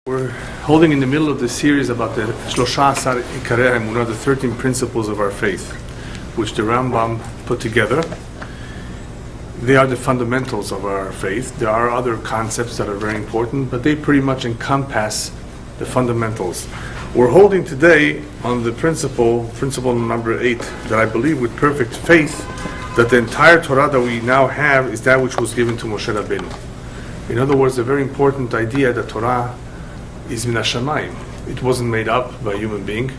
We're holding in the middle of the series about the Shlosha Asar Ikarei Emunah, the 13 principles of our faith, which the Rambam put together. They are the fundamentals of our faith. There are other concepts that are very important, but they pretty much encompass the fundamentals. We're holding today on the principle number 8, that I believe with perfect faith that the entire Torah that we now have is that which was given to Moshe Rabbeinu. In other words, a very important idea that Torah is min hashamayim. It wasn't made up by a human being.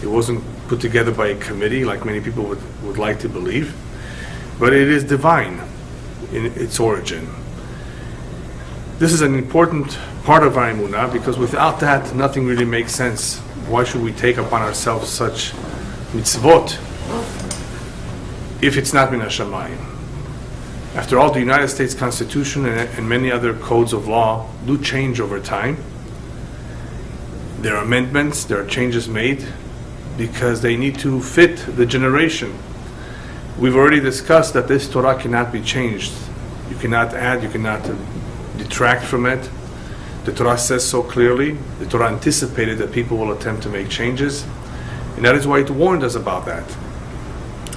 It wasn't put together by a committee like many people would like to believe. But it is divine in its origin. This is an important part of our emunah because without that, nothing really makes sense. Why should we take upon ourselves such mitzvot if it's not min hashamayim? After all, the United States Constitution and many other codes of law do change over time. There are amendments, there are changes made because they need to fit the generation. We've already discussed that this Torah cannot be changed. You cannot add, you cannot detract from it. The Torah says so clearly. The Torah anticipated that people will attempt to make changes, and that is why it warned us about that.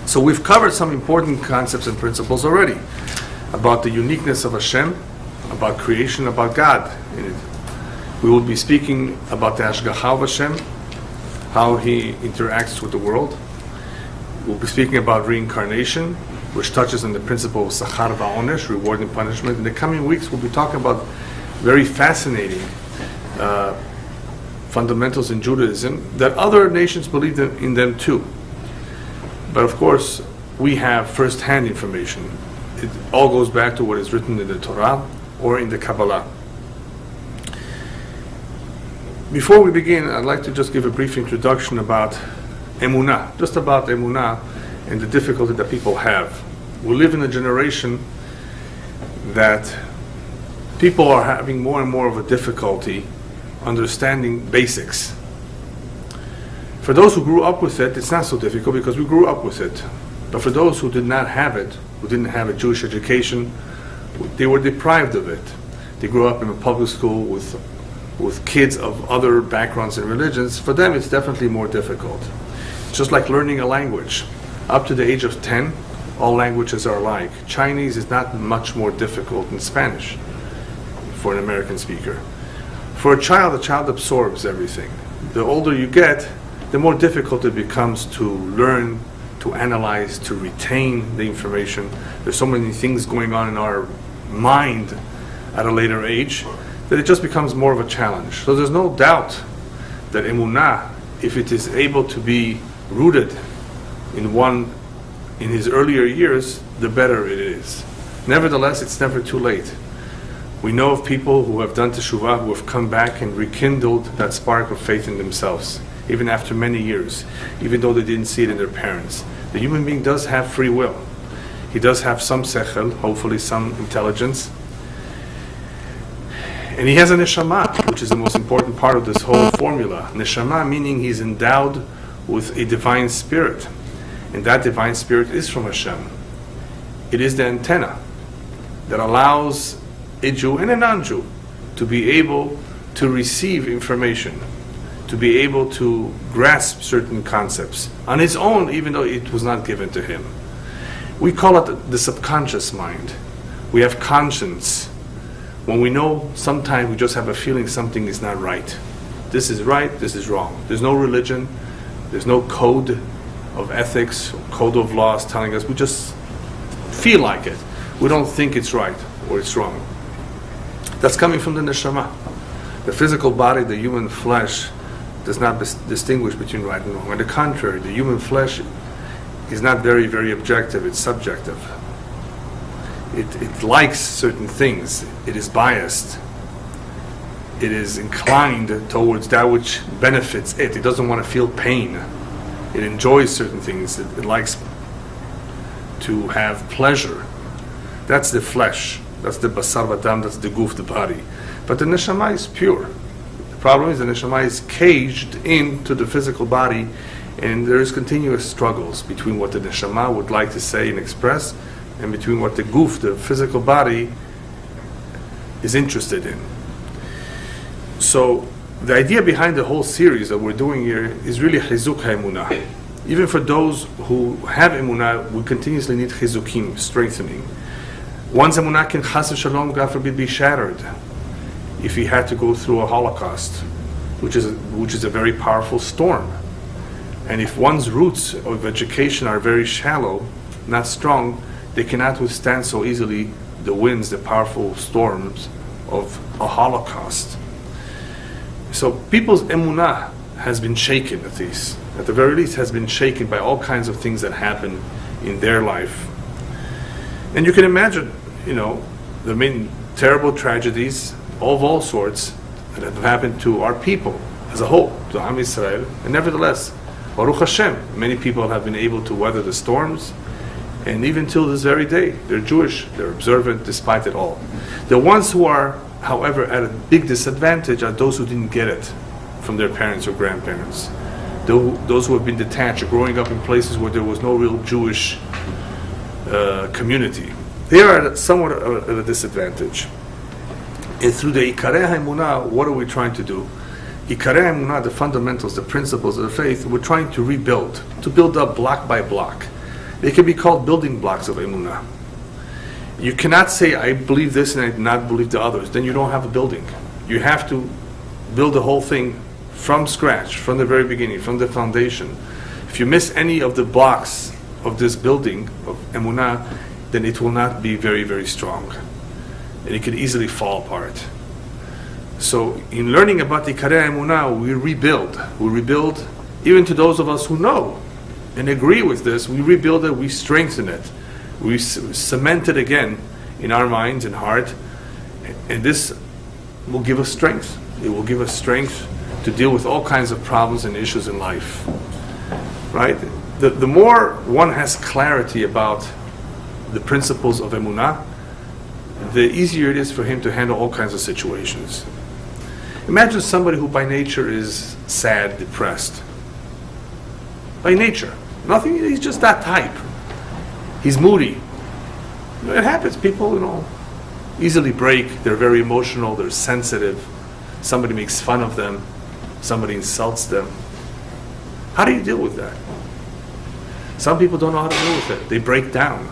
So we've covered some important concepts and principles already about the uniqueness of Hashem, about creation, about God in it. We will be speaking about the Hashgacha of Hashem, how He interacts with the world. We'll be speaking about reincarnation, which touches on the principle of Sachar va'onesh, reward and punishment. In the coming weeks, we'll be talking about very fascinating fundamentals in Judaism that other nations believe in them too. But of course, we have first-hand information. It all goes back to what is written in the Torah or in the Kabbalah. Before we begin, I'd like to just give a brief introduction about emunah, just about emunah and the difficulty that people have. We live in a generation that people are having more and more of a difficulty understanding basics. For those who grew up with it, it's not so difficult because we grew up with it. But for those who did not have it, who didn't have a Jewish education, they were deprived of it. They grew up in a public school with kids of other backgrounds and religions. For them, it's definitely more difficult. It's just like learning a language. Up to the age of 10, all languages are alike. Chinese is not much more difficult than Spanish for an American speaker. For a child absorbs everything. The older you get, the more difficult it becomes to learn, to analyze, to retain the information. There's so many things going on in our mind at a later age that it just becomes more of a challenge. So there's no doubt that emunah, if it is able to be rooted in his earlier years, the better it is. Nevertheless, it's never too late. We know of people who have done teshuvah, who have come back and rekindled that spark of faith in themselves, even after many years, even though they didn't see it in their parents. The human being does have free will. He does have some sechel, hopefully some intelligence. And he has a neshama, which is the most important part of this whole formula. Neshama meaning he's endowed with a divine spirit. And that divine spirit is from Hashem. It is the antenna that allows a Jew and a non-Jew to be able to receive information, to be able to grasp certain concepts on his own, even though it was not given to him. We call it the subconscious mind. We have conscience. When we know, sometimes we just have a feeling something is not right. This is right, this is wrong. There's no religion, there's no code of ethics, or code of laws telling us, we just feel like it. We don't think it's right or it's wrong. That's coming from the neshama. The physical body, the human flesh, does not distinguish between right and wrong. On the contrary, the human flesh is not very, very objective, it's subjective. It likes certain things. It is biased. It is inclined towards that which benefits it. It doesn't want to feel pain. It enjoys certain things. It likes to have pleasure. That's the flesh. That's the basar v'dam. That's the guf, the body. But the neshama is pure. The problem is the neshama is caged into the physical body, and there is continuous struggles between what the neshama would like to say and express and between what the guf, the physical body, is interested in. So the idea behind the whole series that we're doing here is really chizuk ha'emunah. Even for those who have emunah, we continuously need chizukim, strengthening. One's emunah can chas v'shalom, God forbid, be shattered if he had to go through a Holocaust, which is a very powerful storm. And if one's roots of education are very shallow, not strong, they cannot withstand so easily the winds, the powerful storms of a Holocaust. So people's emunah has been shaken, at the very least has been shaken by all kinds of things that happen in their life. And you can imagine, there have been terrible tragedies of all sorts that have happened to our people as a whole, to Am Yisrael, and nevertheless, Baruch Hashem, many people have been able to weather the storms, and even till this very day, they're Jewish, they're observant despite it all. The ones who are, however, at a big disadvantage are those who didn't get it from their parents or grandparents. Those who have been detached, growing up in places where there was no real Jewish community. They are somewhat at a disadvantage. And through the Ikarei HaEmunah, what are we trying to do? Ikarei HaEmunah, the fundamentals, the principles of the faith, we're trying to rebuild, to build up block by block. They can be called building blocks of Emunah. You cannot say, I believe this and I do not believe the others. Then you don't have a building. You have to build the whole thing from scratch, from the very beginning, from the foundation. If you miss any of the blocks of this building of Emunah, then it will not be very, very strong. And it can easily fall apart. So in learning about the Ikarei HaEmunah, we rebuild. We rebuild, even to those of us who know and agree with this, we rebuild it, we strengthen it. We cement it again in our minds and heart. And this will give us strength. It will give us strength to deal with all kinds of problems and issues in life. Right? The more one has clarity about the principles of Emunah, the easier it is for him to handle all kinds of situations. Imagine somebody who by nature is sad, depressed. By nature. Nothing, he's just that type. He's moody. It happens. People, easily break. They're very emotional. They're sensitive. Somebody makes fun of them. Somebody insults them. How do you deal with that? Some people don't know how to deal with it. They break down.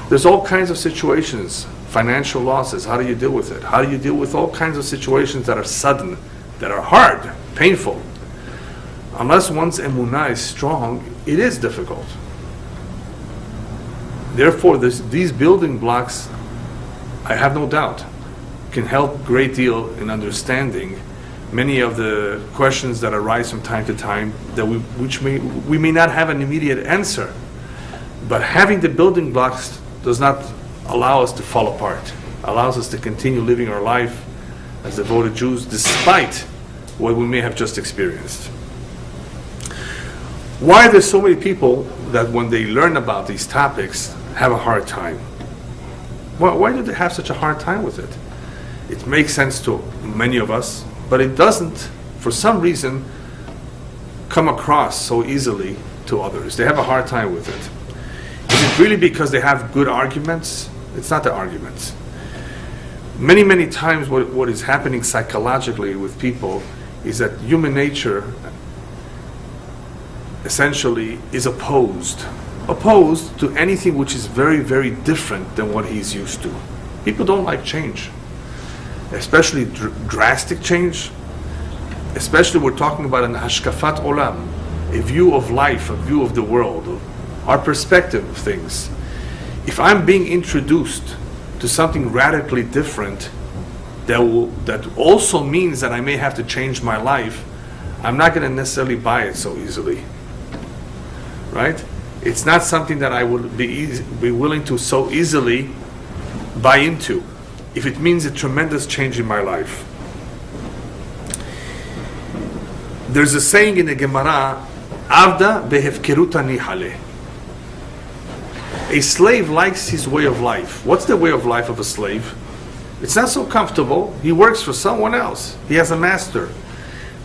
There's all kinds of situations. Financial losses. How do you deal with it? How do you deal with all kinds of situations that are sudden, that are hard, painful? Unless one's emunah is strong, it is difficult. Therefore, these building blocks, I have no doubt, can help a great deal in understanding many of the questions that arise from time to time that we may not have an immediate answer. But having the building blocks does not allow us to fall apart. Allows us to continue living our life as devoted Jews despite what we may have just experienced. Why are there so many people that when they learn about these topics have a hard time? Why do they have such a hard time with it? It makes sense to many of us, but it doesn't, for some reason, come across so easily to others. They have a hard time with it. Is it really because they have good arguments? It's not the arguments. Many, many times what is happening psychologically with people is that human nature essentially is opposed to anything which is very, very different than what he's used to. People don't like change, especially drastic change. Especially we're talking about an hashkafat olam, a view of life, a view of the world, our perspective of things. If I'm being introduced to something radically different that also means that I may have to change my life, I'm not going to necessarily buy it so easily. Right? It's not something that I would be willing to so easily buy into if it means a tremendous change in my life. There's a saying in the Gemara, Avda behefkeruta nihale. A slave likes his way of life. What's the way of life of a slave? It's not so comfortable. He works for someone else. He has a master.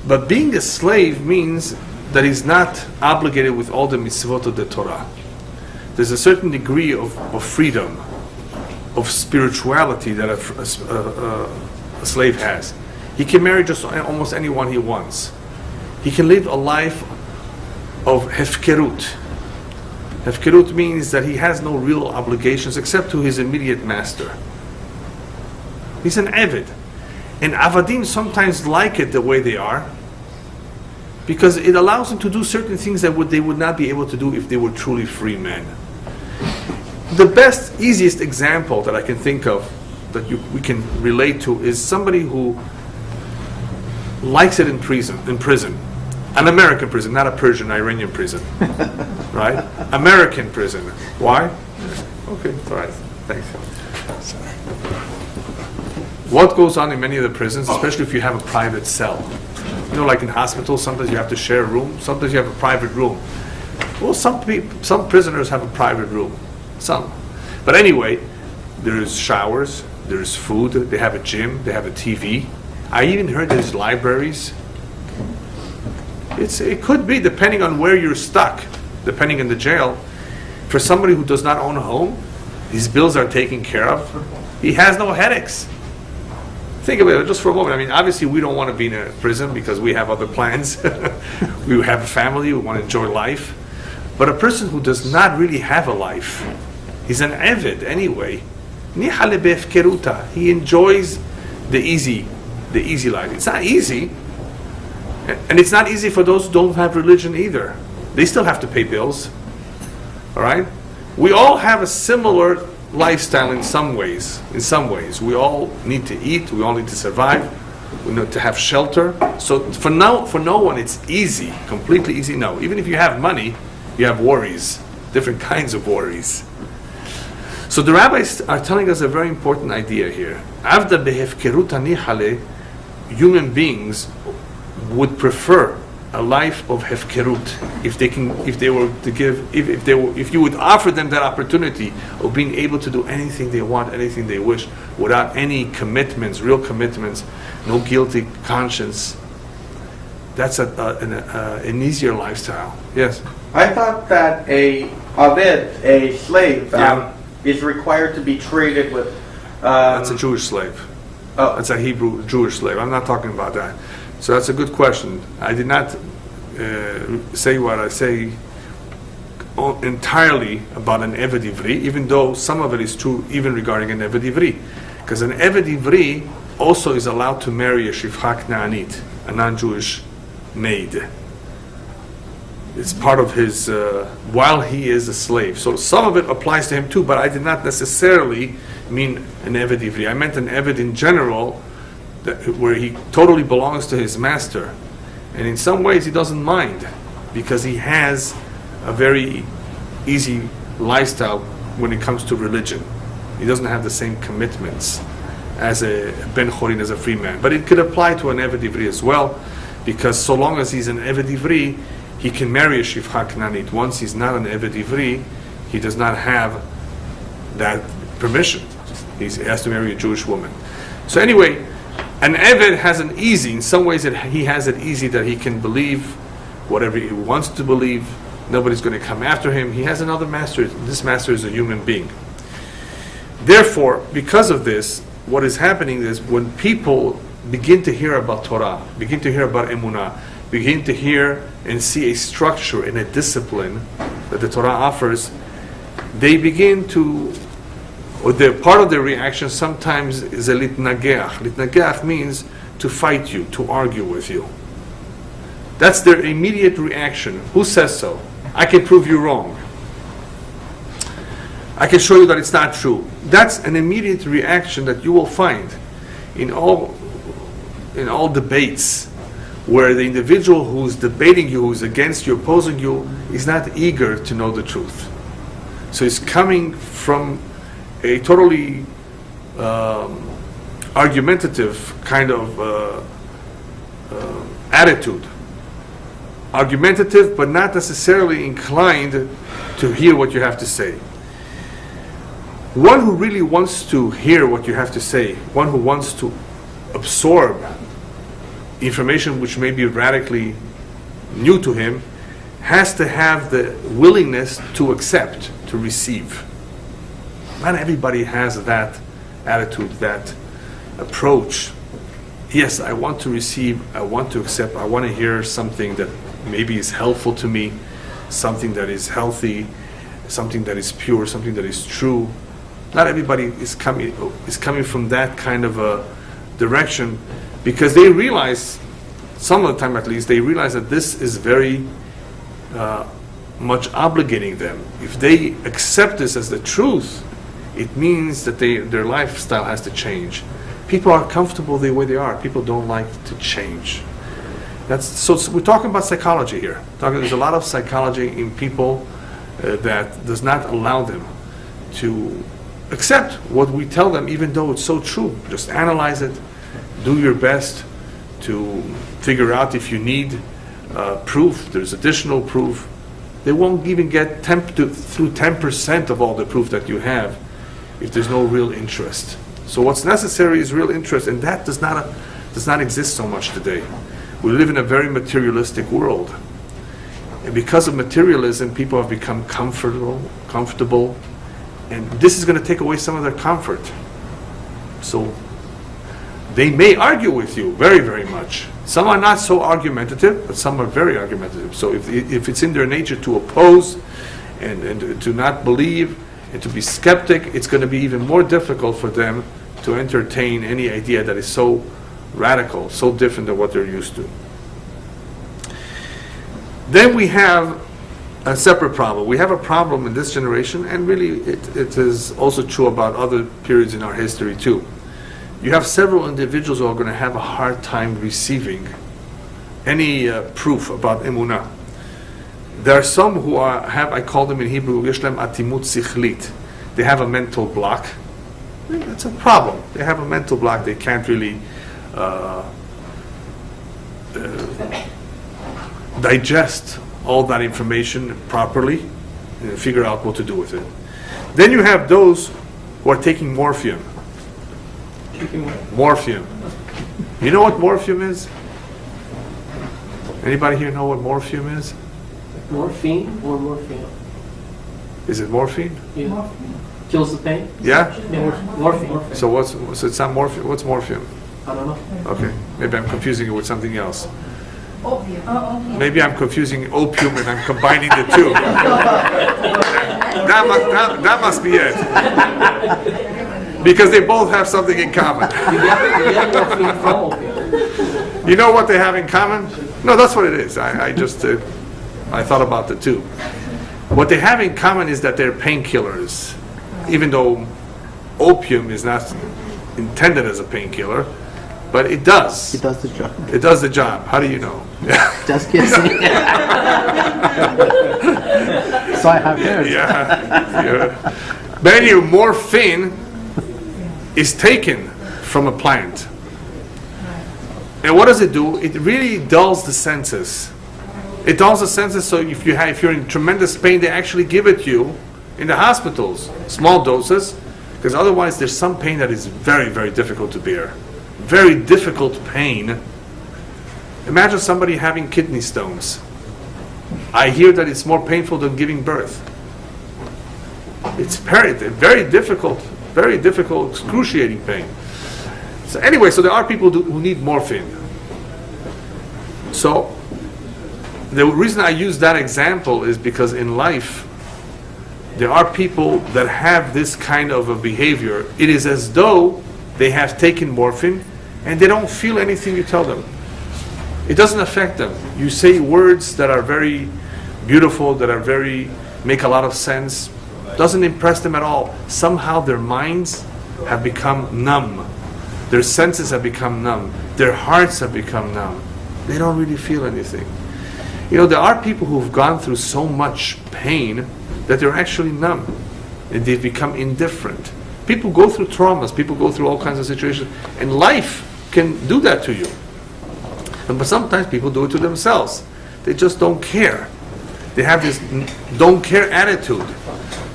But being a slave means that he's not obligated with all the mitzvot of the Torah. There's a certain degree of freedom, of spirituality that a slave has. He can marry just almost anyone he wants. He can live a life of hefkerut. Hefkerut means that he has no real obligations except to his immediate master. He's an Eved. And Avadim sometimes like it the way they are, because it allows them to do certain things that they would not be able to do if they were truly free men. The best, easiest example that I can think of that we can relate to is somebody who likes it in prison. An American prison, not a Persian, Iranian prison. Right? American prison. Why? Okay, all right. Thanks. Sorry. What goes on in many of the prisons, especially if you have a private cell? You know, like in hospitals, sometimes you have to share a room. Sometimes you have a private room. Well, some prisoners have a private room. Some. But anyway, there's showers, there's food, they have a gym, they have a TV. I even heard there's libraries. It could be, depending on where you're stuck, depending on the jail. For somebody who does not own a home, his bills are taken care of. He has no headaches. Think about it just for a moment. I mean, obviously we don't want to be in a prison because we have other plans. We have a family, we want to enjoy life. But a person who does not really have a life, he's an Eved anyway. He enjoys the easy life. It's not easy. And it's not easy for those who don't have religion either. They still have to pay bills. All right? We all have a similar lifestyle in some ways. We all need to eat. We all need to survive. We need to have shelter. So for no one it's easy, completely easy. No. Even if you have money, you have worries, different kinds of worries. So the rabbis are telling us a very important idea here. Avda behefkerut nihale, human beings would prefer a life of hefkerut if you would offer them that opportunity of being able to do anything they want, anything they wish, without any commitments, real commitments, no guilty conscience. That's an easier lifestyle. Yes. I thought that a aved, a slave, is required to be treated with. That's a Jewish slave. Oh. That's a Hebrew Jewish slave. I'm not talking about that. So that's a good question. I did not say what I say entirely about an Eved Ivri, even though some of it is true even regarding an Eved Ivri. Because an Eved Ivri also is allowed to marry a Shifcha Knaanit, a non-Jewish maid. It's part of his, while he is a slave. So some of it applies to him too, but I did not necessarily mean an Eved Ivri. I meant an Eved in general, where he totally belongs to his master. And in some ways he doesn't mind, because he has a very easy lifestyle when it comes to religion. He doesn't have the same commitments as a Ben Chorin, as a free man. But it could apply to an Eved Ivri as well, because so long as he's an Eved Ivri, he can marry a Shifcha Knaanit. Once he's not an Eved Ivri, he does not have that permission. He has to marry a Jewish woman. So anyway, an Eved has an easy, in some ways he has it easy that he can believe whatever he wants to believe. Nobody's going to come after him. He has another master. This master is a human being. Therefore, because of this, what is happening is when people begin to hear about Torah, begin to hear about Emunah, begin to hear and see a structure and a discipline that the Torah offers, they begin to, or part of their reaction sometimes is a litnageach. Litnageach means to fight you, to argue with you. That's their immediate reaction. Who says so? I can prove you wrong. I can show you that it's not true. That's an immediate reaction that you will find in all debates, where the individual who's debating you, who's against you, opposing you, is not eager to know the truth. So he's coming from a totally argumentative kind of attitude. Argumentative, but not necessarily inclined to hear what you have to say. One who really wants to hear what you have to say, one who wants to absorb information which may be radically new to him, has to have the willingness to accept, to receive. Not everybody has that attitude, that approach. yes, I want to receive, I want to accept, I want to hear something that maybe is helpful to me, something that is healthy, something that is pure, something that is true. Not everybody is coming from that kind of a direction, because they realize, some of the time at least, they realize that this is very much obligating them. If they accept this as the truth, it means that their lifestyle has to change. People are comfortable the way they are. People don't like to change. So we're talking about psychology here. There's a lot of psychology in people that does not allow them to accept what we tell them, even though it's so true. Just analyze it. Do your best to figure out if you need proof. There's additional proof. They won't even get through 10% of all the proof that you have if there's no real interest. So what's necessary is real interest, and that does not exist so much today. We live in a very materialistic world. And because of materialism, people have become comfortable, and this is going to take away some of their comfort. So they may argue with you very, very much. Some are not so argumentative, but some are very argumentative. So if it's in their nature to oppose and to not believe and to be skeptic, it's going to be even more difficult for them to entertain any idea that is so radical, so different than what they're used to. Then we have a separate problem. We have a problem in this generation, and really it is also true about other periods in our history too. You have several individuals who are going to have a hard time receiving any proof about emunah. There are some who have, I call them in Hebrew, Yeshlem atimut sichlit. They have a mental block. It's a problem. They have a mental block. They can't really digest all that information properly and figure out what to do with it. Then you have those who are taking morphine. Morphine. You know what morphine is? Anybody here know what morphine is? Morphine or morphine? Is it morphine? Yeah. Kills the pain? Yeah? Yeah, morphine. So it's not morphine. What's morphine? I don't know. Okay. Maybe I'm confusing it with something else. Maybe I'm confusing opium and I'm combining the two. That must be it. Because they both have something in common. You know what they have in common? No, that's what it is. I thought about the two. What they have in common is that they're painkillers. Even though opium is not intended as a painkiller, but it does. It does the job. It does the job. How do you know? Just kidding. So I have heard. Yeah. But anyway, morphine is taken from a plant. And what does it do? It really dulls the senses. It dulls the senses, so if you're in tremendous pain, they actually give it to you in the hospitals, small doses, because otherwise there's some pain that is very, very difficult to bear. Very difficult pain. Imagine somebody having kidney stones. I hear that it's more painful than giving birth. It's very difficult, excruciating pain. So anyway, so there are people who need morphine. So the reason I use that example is because in life, there are people that have this kind of a behavior. It is as though they have taken morphine and they don't feel anything you tell them. It doesn't affect them. You say words that are very beautiful, that make a lot of sense. Doesn't impress them at all. Somehow their minds have become numb. Their senses have become numb. Their hearts have become numb. They don't really feel anything. You know, there are people who've gone through so much pain that they're actually numb. And they've become indifferent. People go through traumas. People go through all kinds of situations. And life can do that to you. But sometimes people do it to themselves. They just don't care. They have this don't care attitude.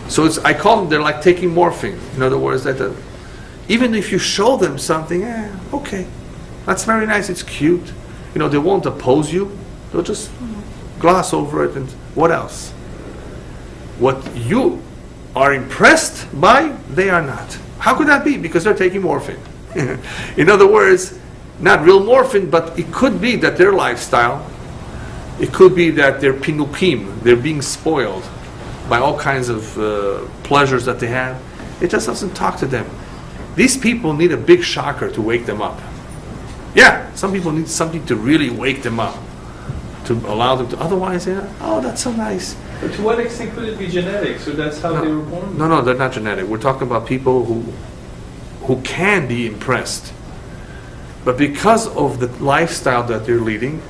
So I call them, they're like taking morphine. In other words, that even if you show them something, okay, that's very nice, it's cute. You know, they won't oppose you. They'll just gloss over it and what else? What you are impressed by, they are not. How could that be? Because they're taking morphine. In other words, not real morphine, but it could be that their lifestyle, it could be that they're pinukim, they're being spoiled by all kinds of pleasures that they have. It just doesn't talk to them. These people need a big shocker to wake them up. Yeah, some people need something to really wake them up, to allow them to, otherwise, oh, that's so nice. But to what extent could it be genetics, or that's how they were born? No, they're not genetic. We're talking about people who can be impressed. But because of the lifestyle that they're leading,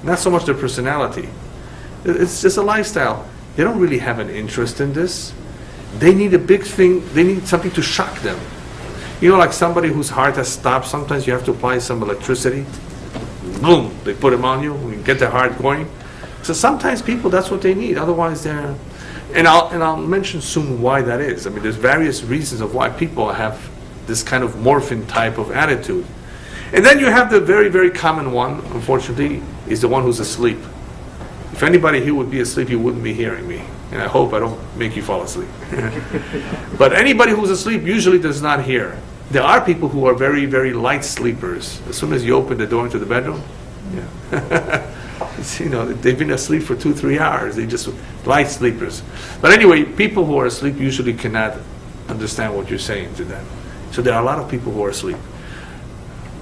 not so much their personality, it's just a lifestyle. They don't really have an interest in this. They need a big thing, they need something to shock them. You know, like somebody whose heart has stopped, sometimes you have to apply some electricity. Boom, they put them on you, and get their heart going. So sometimes people, that's what they need. Otherwise they're, and I'll mention soon why that is. I mean, there's various reasons of why people have this kind of morphine type of attitude. And then you have the very, very common one, unfortunately, is the one who's asleep. If anybody here would be asleep, you wouldn't be hearing me. And I hope I don't make you fall asleep. But anybody who's asleep usually does not hear. There are people who are very, very light sleepers. As soon as you open the door into the bedroom, they've been asleep for 2-3 hours. They just light sleepers. But anyway, people who are asleep usually cannot understand what you're saying to them. So there are a lot of people who are asleep.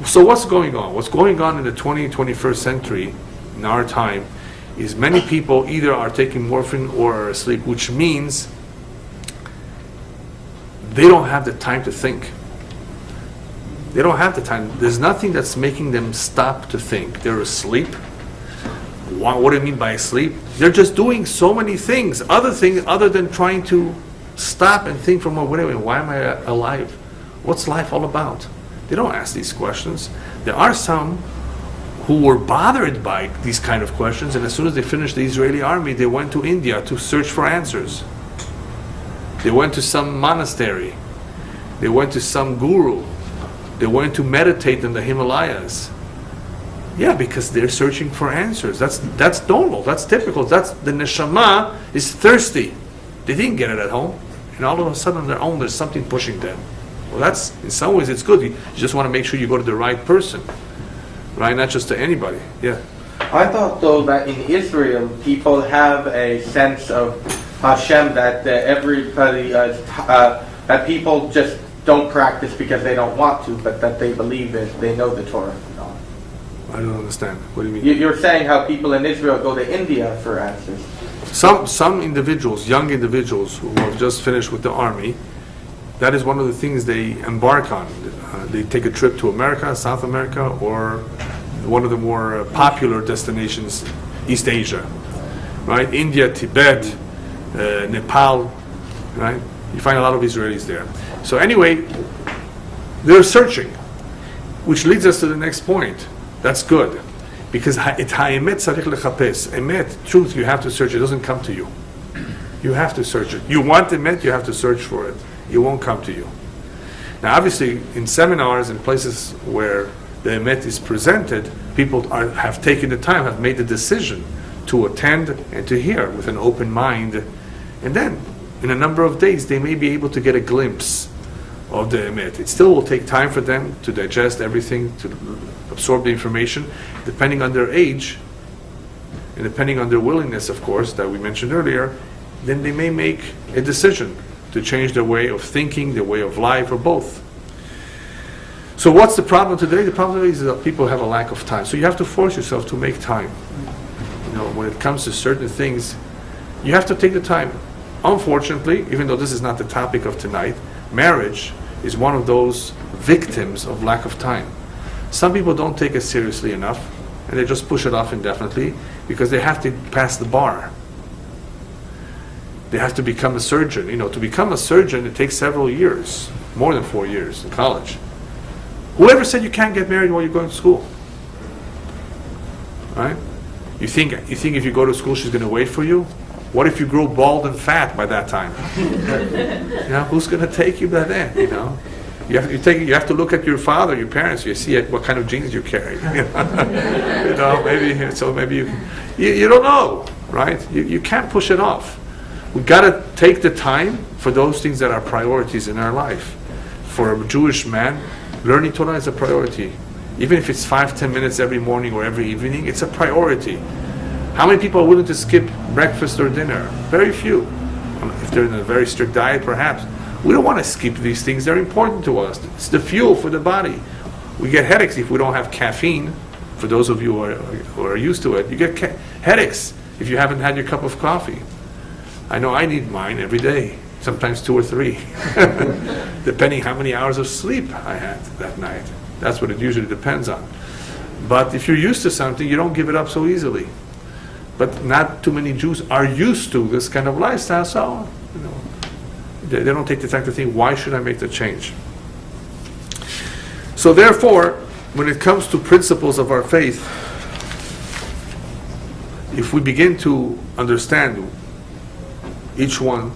So what's going on? What's going on in the 20th, 21st century, in our time, is many people either are taking morphine or are asleep, which means they don't have the time to think. They don't have the time. There's nothing that's making them stop to think. They're asleep. What do you mean by asleep? They're just doing so many things other than trying to stop and think from, wait a minute, why am I alive? What's life all about? They don't ask these questions. There are some who were bothered by these kind of questions, and as soon as they finished the Israeli army, they went to India to search for answers. They went to some monastery. They went to some guru. They went to meditate in the Himalayas. Yeah, because they're searching for answers. That's normal. That's typical. The neshama is thirsty. They didn't get it at home, and all of a sudden on their own, there's something pushing them. Well, that's, in some ways, it's good. You just want to make sure you go to the right person, right? Not just to anybody. Yeah. I thought, though, that in Israel, people have a sense of Hashem that everybody, that people just don't practice because they don't want to, but that they believe it, they know the Torah. No. I don't understand. What do you mean? You're saying how people in Israel go to India for answers. Some individuals, young individuals who have just finished with the army, that is one of the things they embark on. They take a trip to America, South America, or one of the more popular destinations, East Asia, right? India, Tibet, Nepal, right? You find a lot of Israelis there. So anyway, they're searching, which leads us to the next point. That's good, because it's ha'emet tzarich lechapes. Emet, truth, you have to search. It doesn't come to you. You have to search it. You want emet, you have to search for it. It won't come to you. Now, obviously, in seminars and places where the emet is presented, people have taken the time, have made the decision to attend and to hear with an open mind, and then in a number of days they may be able to get a glimpse of the emet. It still will take time for them to digest everything, to absorb the information, depending on their age and depending on their willingness, of course, that we mentioned earlier. Then they may make a decision to change their way of thinking, their way of life, or both. So what's the problem today? The problem today is that people have a lack of time. So you have to force yourself to make time. When it comes to certain things, you have to take the time. Unfortunately, even though this is not the topic of tonight, marriage is one of those victims of lack of time. Some people don't take it seriously enough, and they just push it off indefinitely because they have to pass the bar. They have to become a surgeon. To become a surgeon, it takes several years, more than 4 years in college. Whoever said you can't get married while you're going to school? Right? You think if you go to school, she's going to wait for you? What if you grow bald and fat by that time? Who's going to take you by then? You have to look at your father, your parents. You see what kind of genes you carry. Maybe you don't know, right? You can't push it off. We've got to take the time for those things that are priorities in our life. For a Jewish man, learning Torah is a priority. Even if it's 5-10 minutes every morning or every evening, it's a priority. How many people are willing to skip breakfast or dinner? Very few. If they're in a very strict diet, perhaps. We don't want to skip these things. They're important to us. It's the fuel for the body. We get headaches if we don't have caffeine. For those of you who are used to it, you get headaches if you haven't had your cup of coffee. I know I need mine every day, sometimes 2 or 3, depending how many hours of sleep I had that night. That's what it usually depends on. But if you're used to something, you don't give it up so easily. But not too many Jews are used to this kind of lifestyle, so they don't take the time to think, why should I make the change? So therefore, when it comes to principles of our faith, if we begin to understand each one,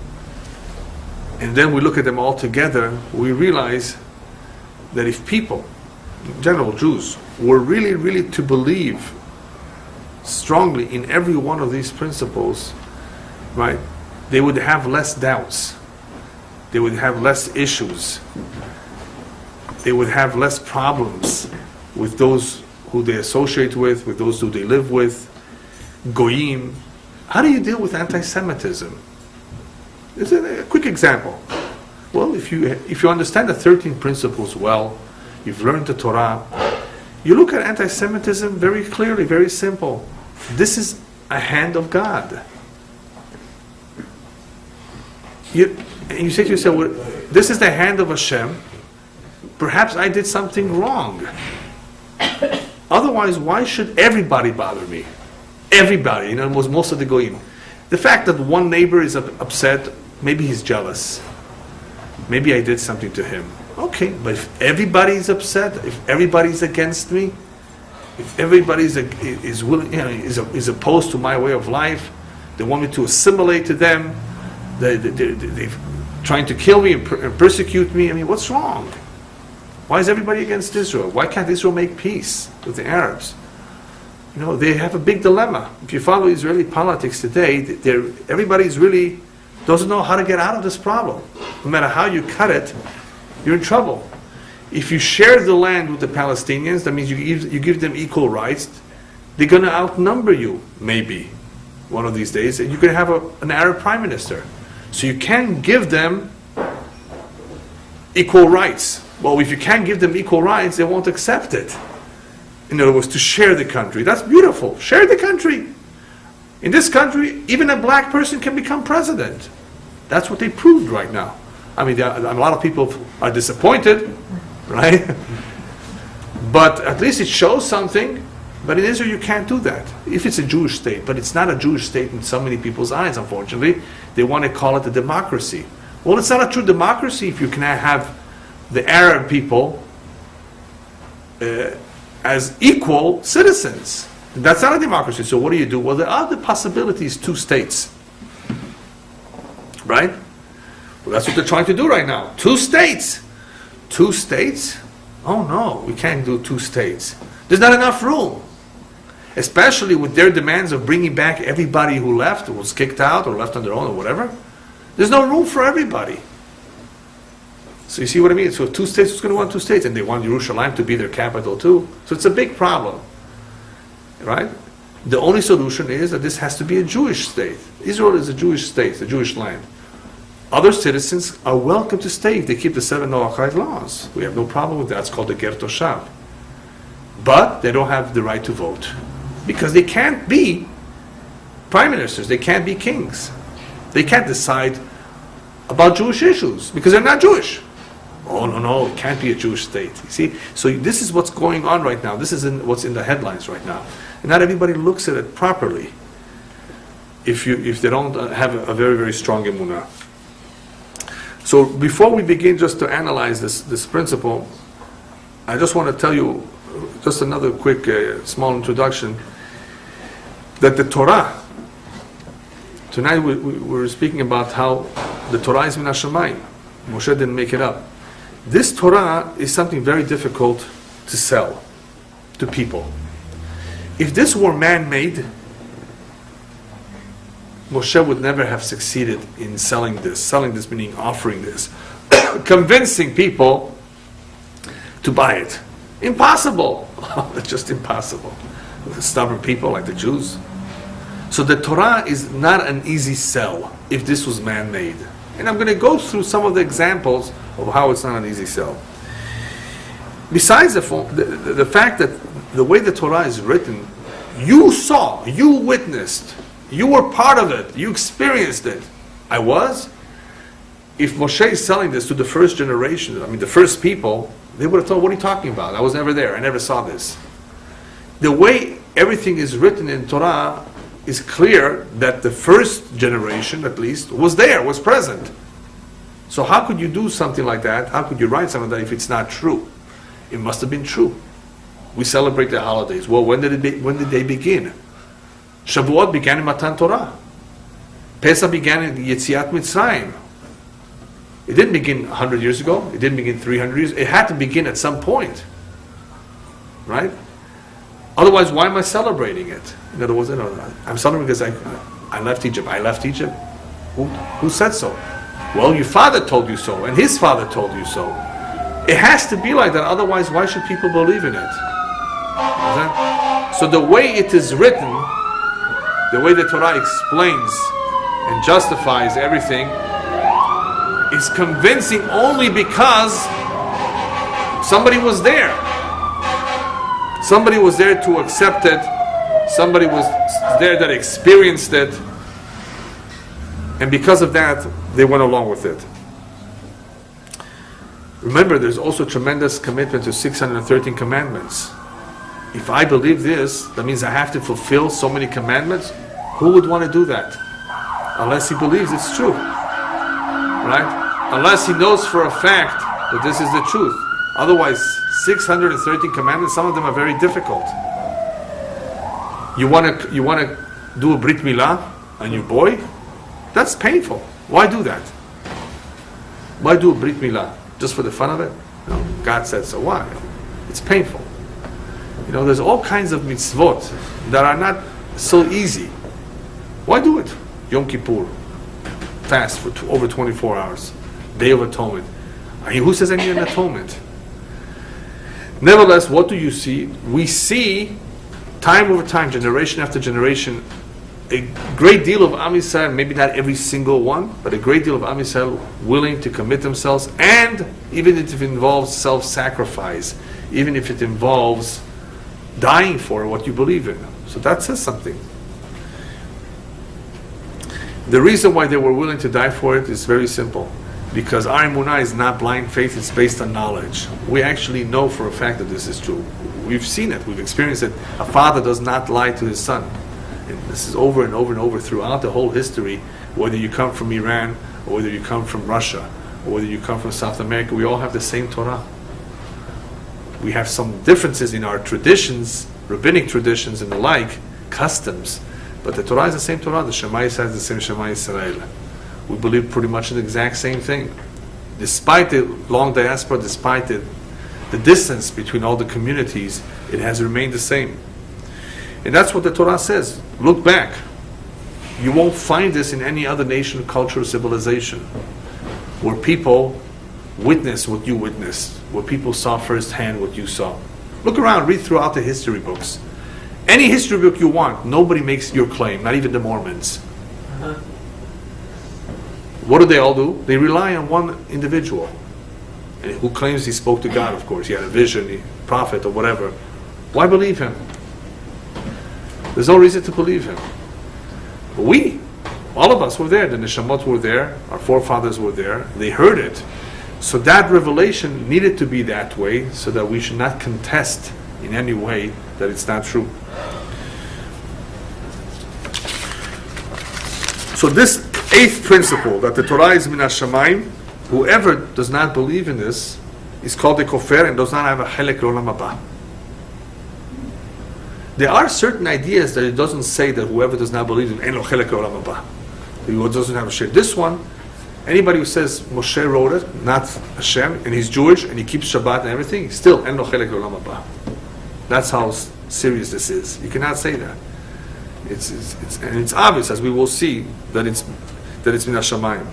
and then we look at them all together, we realize that if people, in general Jews, were really, really to believe strongly in every one of these principles, right, they would have less doubts, they would have less issues, they would have less problems with those who they associate with those who they live with, goyim. How do you deal with anti-Semitism? This is a quick example. Well, if you understand the 13 principles well, you've learned the Torah, you look at anti-Semitism very clearly, very simple. This is a hand of God. And you say to yourself, well, this is the hand of Hashem. Perhaps I did something wrong. Otherwise, why should everybody bother me? Everybody, most of the goyim. The fact that one neighbor is upset, maybe he's jealous. Maybe I did something to him. Okay, but if everybody is upset, if everybody is against me, if everybody is willing, is opposed to my way of life, they want me to assimilate to them, they're trying to kill me and persecute me. I mean, what's wrong? Why is everybody against Israel? Why can't Israel make peace with the Arabs? They have a big dilemma. If you follow Israeli politics today, everybody really doesn't know how to get out of this problem. No matter how you cut it, you're in trouble. If you share the land with the Palestinians, that means you give them equal rights. They're going to outnumber you, maybe, one of these days, and you're going to have an Arab prime minister. So you can't give them equal rights. Well, if you can't give them equal rights, they won't accept it. In other words, to share the country. That's beautiful. Share the country. In this country, even a black person can become president. That's what they proved right now. I mean, a lot of people are disappointed, right? But at least it shows something. But in Israel, you can't do that. If it's a Jewish state, but it's not a Jewish state in so many people's eyes, unfortunately, they want to call it a democracy. Well, it's not a true democracy if you can have the Arab people as equal citizens. That's not a democracy. So what do? Well, there are the possibilities, 2 states. Right? Well, that's what they're trying to do right now. 2 states. 2 states? Oh no, we can't do 2 states. There's not enough room. Especially with their demands of bringing back everybody who left, or was kicked out, or left on their own, or whatever. There's no room for everybody. So you see what I mean? So 2 states, who's going to want 2 states? And they want Jerusalem to be their capital too. So it's a big problem. Right? The only solution is that this has to be a Jewish state. Israel is a Jewish state, a Jewish land. Other citizens are welcome to stay if they keep the 7 Noachide laws. We have no problem with that. It's called the Ger Toshav. But they don't have the right to vote. Because they can't be prime ministers. They can't be kings. They can't decide about Jewish issues because they're not Jewish. Oh, no, it can't be a Jewish state. You see? So this is what's going on right now. This is what's in the headlines right now. And not everybody looks at it properly if they don't have a very, very strong emunah. So before we begin just to analyze this principle, I just want to tell you just another quick small introduction that the Torah, tonight we were speaking about how the Torah is min hashamayim. Moshe didn't make it up. This Torah is something very difficult to sell to people. If this were man-made, Moshe would never have succeeded in selling this meaning offering this, convincing people to buy it. Impossible. It's just impossible. Stubborn people like the Jews. So the Torah is not an easy sell if this was man-made. And I'm going to go through some of the examples of how it's not an easy sell. Besides the fact that the way the Torah is written, you saw, you witnessed, you were part of it, you experienced it. I was. If Moshe is selling this to the first generation, the first people, they would have thought, what are you talking about? I was never there. I never saw this. The way everything is written in Torah is clear that the first generation, at least, was there, was present. So how could you do something like that? How could you write something like that if it's not true? It must have been true. We celebrate the holidays. Well, when did they begin? Shavuot began in Matan Torah. Pesach began in Yetziat Mitzrayim. It didn't begin 100 years ago. It didn't begin 300 years. It had to begin at some point. Right? Otherwise, why am I celebrating it? In other words, I'm celebrating because I left Egypt. I left Egypt? Who said so? Well, your father told you so, and his father told you so. It has to be like that. Otherwise, why should people believe in it? So the way it is written, the way the Torah explains and justifies everything, is convincing only because somebody was there. Somebody was there to accept it. Somebody was there that experienced it. And because of that, they went along with it. Remember, there's also tremendous commitment to 613 commandments. If I believe this, that means I have to fulfill so many commandments. Who would want to do that? Unless he believes it's true. Right? Unless he knows for a fact that this is the truth. Otherwise, 613 commandments, some of them are very difficult. You want to do a Brit Milah on your boy? That's painful. Why do that? Why do a Brit Milah? Just for the fun of it? No, God said so. Why? It's painful. There's all kinds of mitzvot that are not so easy. Why do it? Yom Kippur, fast for over 24 hours. Day of Atonement. Who says I need an atonement? Nevertheless, what do you see? We see, time over time, generation after generation, a great deal of Am Yisrael, maybe not every single one, but a great deal of Am Yisrael willing to commit themselves, and even if it involves self-sacrifice, even if it involves dying for what you believe in. So that says something. The reason why they were willing to die for it is very simple. Because our emunah is not blind faith, it's based on knowledge. We actually know for a fact that this is true. We've seen it, we've experienced it. A father does not lie to his son. And this is over and over and over throughout the whole history, whether you come from Iran, or whether you come from Russia, or whether you come from South America, we all have the same Torah. We have some differences in our traditions, rabbinic traditions and the like, customs, but the Torah is the same Torah. The Shema Yisrael is the same Shema Yisrael. We believe pretty much in the exact same thing. Despite the long diaspora, despite the distance between all the communities, it has remained the same. And that's what the Torah says. Look back. You won't find this in any other nation, culture, or civilization, where people witness what you witnessed, where people saw firsthand what you saw. Look around, read throughout the history books. Any history book you want, nobody makes your claim, not even the Mormons. What do they all do? They rely on one individual, and who claims he spoke to God, of course. He had a vision, a prophet, or whatever. Why believe him? There's no reason to believe him. But we, all of us were there. The Neshamot were there. Our forefathers were there. They heard it. So that revelation needed to be that way, so that we should not contest in any way that it's not true. So this 8th principle, that the Torah is min hashamayim, whoever does not believe in this is called a kofer and does not have a chelek l'olam haba. There are certain ideas that it doesn't say that whoever does not believe in, ein lo chelek l'olam haba. Who doesn't have a share. This one, anybody who says Moshe wrote it, not Hashem, and he's Jewish and he keeps Shabbat and everything, still ein lo chelek l'olam haba. That's how serious this is. You cannot say that. It's obvious, as we will see, that it's min hashamayim.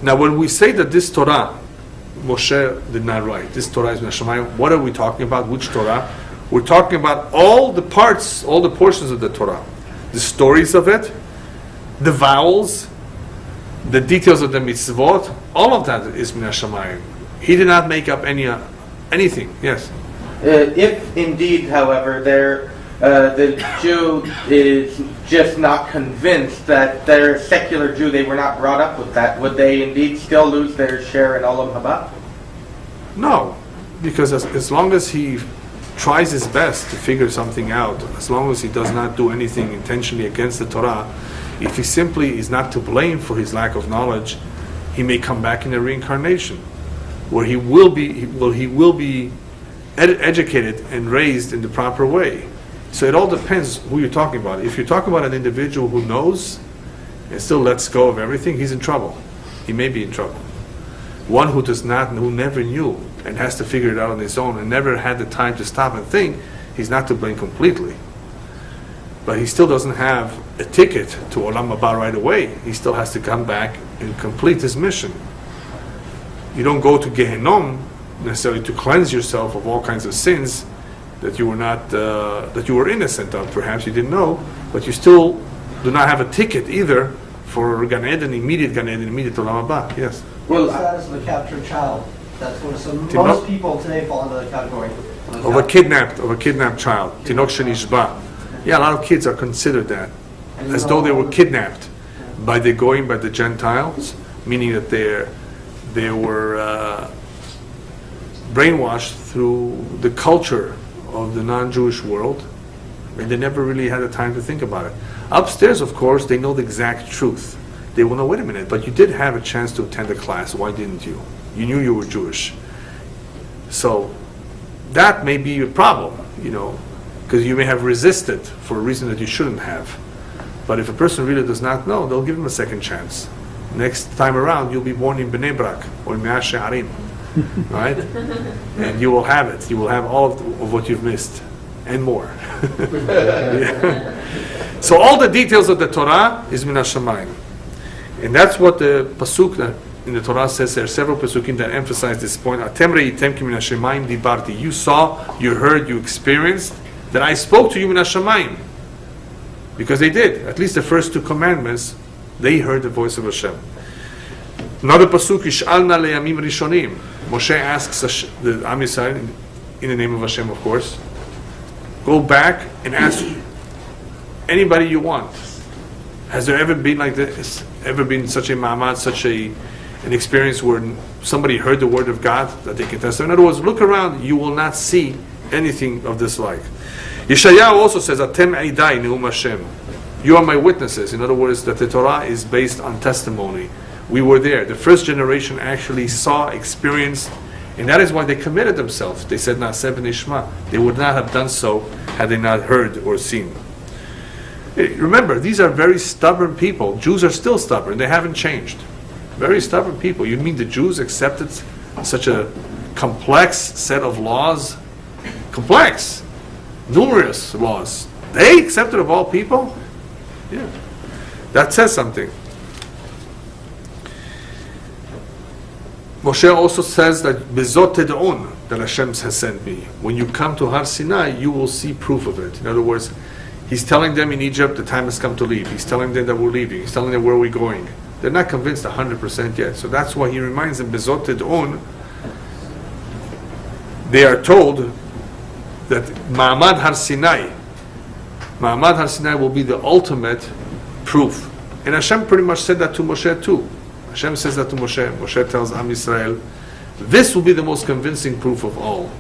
Now, when we say that this Torah Moshe did not write. This Torah is min hashamayim. What are we talking about? Which Torah? We're talking about all the parts, all the portions of the Torah. The stories of it, the vowels, the details of the mitzvot, all of that is min hashamayim. He did not make up anything. Yes? If indeed, however, the Jew is just not convinced that they're a secular Jew, they were not brought up with that, would they indeed still lose their share in Olam Haba? No, because as long as he tries his best to figure something out, as long as he does not do anything intentionally against the Torah, if he simply is not to blame for his lack of knowledge, he may come back in a reincarnation, where he will be educated and raised in the proper way. So it all depends who you're talking about. If you're talking about an individual who knows and still lets go of everything, he's in trouble. He may be in trouble. One who does not, who never knew and has to figure it out on his own and never had the time to stop and think, he's not to blame completely. But he still doesn't have a ticket to Olam Haba right away. He still has to come back and complete his mission. You don't go to Gehenom necessarily to cleanse yourself of all kinds of sins that you were not, that you were innocent of. Perhaps you didn't know, but you still do not have a ticket either for Gan Eden, immediate Olam Haba. Yes. Well, the status of a captured child. That's what most people today fall into the category Of a kidnapped child. Tinok shenishba. Yeah, a lot of kids are considered that, as though they were kidnapped by the Gentiles, meaning that they were brainwashed through the culture of the non-Jewish world, and they never really had the time to think about it. Upstairs, of course, they know the exact truth. They will know, wait a minute, but you did have a chance to attend a class. Why didn't you? You knew you were Jewish. So that may be a problem, because you may have resisted for a reason that you shouldn't have. But if a person really does not know, they'll give him a second chance. Next time around, you'll be born in Bnei Brak or in Mea She'arim, right? And you will have it. You will have all of what you've missed and more. Yeah. So all the details of the Torah is min hashamayim. And that's what the pasuk in the Torah says. There are several pasukim that emphasize this point. Atem reitem ki min hashamayim dibarti. You saw, you heard, you experienced that I spoke to you min hashamayim. Because they did. At least the first two commandments, they heard the voice of Hashem. Another pasuk, Ish'alna leyamim rishonim. Moshe asks the Am Yisrael, in the name of Hashem, of course, go back and ask anybody you want. Has there ever been like this? Ever been such a ma'amad, such an experience where somebody heard the word of God that they can testify? In other words, look around, you will not see anything of this like. Yeshayahu also says, Atem eidai neum Hashem. You are my witnesses. In other words, that the Torah is based on testimony. We were there. The first generation actually saw, experienced, and that is why they committed themselves. They said, Na'aseh v'nishma. They would not have done so had they not heard or seen. Remember, these are very stubborn people. Jews are still stubborn. They haven't changed. Very stubborn people. You mean the Jews accepted such a complex set of laws? Complex. Numerous laws. They accepted of all people? Yeah. That says something. Moshe also says that Bezot Ted'un, that Hashem has sent me. When you come to Har Sinai, you will see proof of it. In other words, He's telling them in Egypt the time has come to leave. He's telling them that we're leaving. He's telling them where we're going. They're not convinced 100% yet. So that's why He reminds them, Bezot Ted'un, they are told that Ma'amad Har Sinai will be the ultimate proof. And Hashem pretty much said that to Moshe too. Hashem says that to Moshe. Moshe tells Am Yisrael, this will be the most convincing proof of all.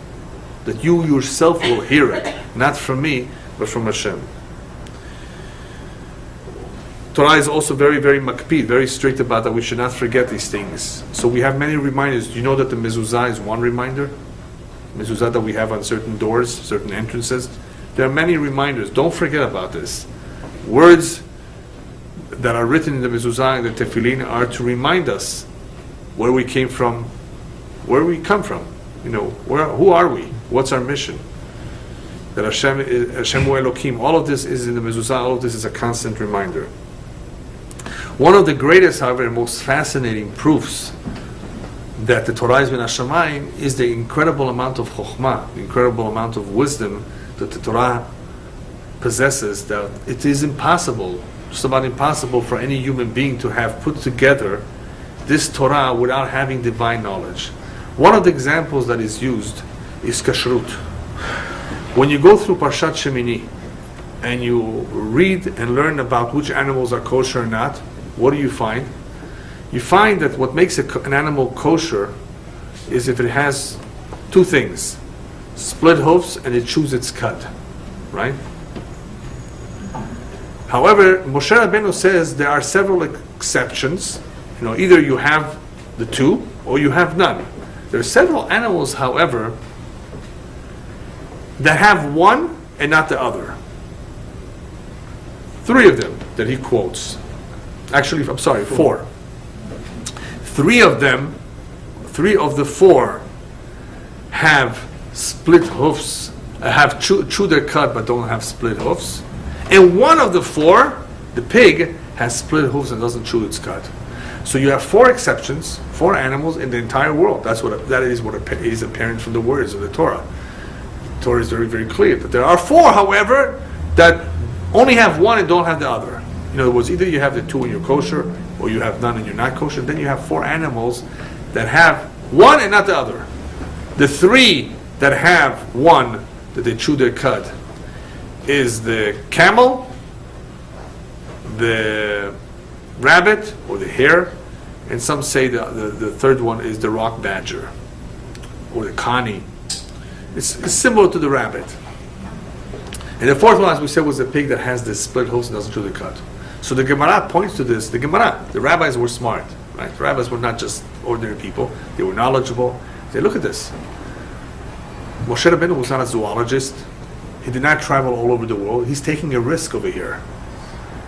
That you yourself will hear it. Not from me, but from Hashem. Torah is also very, very makpid, very strict about that we should not forget these things. So we have many reminders. Do you know that the mezuzah is one reminder? Mezuzah that we have on certain doors, certain entrances. There are many reminders. Don't forget about this. Words that are written in the mezuzah and the tefillin are to remind us where we came from, where we come from. Who are we? What's our mission? That Hashem Hu Elokim. All of this is in the mezuzah. All of this is a constant reminder. One of the greatest, however, most fascinating proofs that the Torah is min hashamayim is the incredible amount of chokhmah, the incredible amount of wisdom that the Torah possesses, that it is impossible, just about impossible for any human being to have put together this Torah without having divine knowledge. One of the examples that is used is kashrut. When you go through Parshat Shemini and you read and learn about which animals are kosher or not, what do you find? You find that what makes an animal kosher is if it has two things: split hoofs and it chews its cud, right? However, Moshe Rabbeinu says there are several exceptions. Either you have the two or you have none. There are several animals, however, that have one and not the other. 3 of them that he quotes. Actually, I'm sorry, 4. 3 of them, 3 of the 4 have split hoofs, have chew their cud but don't have split hoofs. And 1 of the 4, the pig, has split hoofs and doesn't chew its cud. So you have 4 exceptions, 4 animals in the entire world. That is what is apparent from the words of the Torah. The Torah is very, very clear that there are 4, however, that only have 1 and don't have the other. In other words, either you have the 2 and you're kosher, or you have none and you're not kosher. Then you have 4 animals that have 1 and not the other. The 3 that have 1, that they chew their cud, is the camel, the rabbit, or the hare, and some say the third one is the rock badger, or the coney. It's similar to the rabbit. And the 4th one, as we said, was the pig that has the split hoofs and doesn't chew the cud. So the Gemara points to this. The rabbis were smart, right? The rabbis were not just ordinary people. They were knowledgeable. They look at this. Moshe Rabbeinu was not a zoologist. He did not travel all over the world. He's taking a risk over here.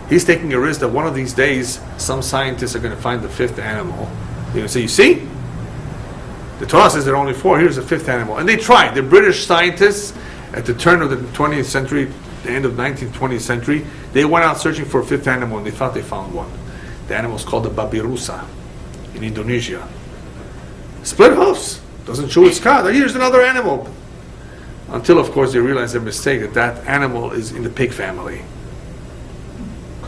He's taking a risk that one of these days, some scientists are going to find the 5th animal. They're going to say, you see? The Torah says there are only 4. Here's the 5th animal. And they tried. The British scientists, at the turn of the 20th century, the end of 19th, 20th century, they went out searching for a 5th animal and they thought they found one. The animal is called the babirusa in Indonesia. Split hoofs. Doesn't chew its cud. Here's another animal. Until, of course, they realized their mistake, that animal is in the pig family.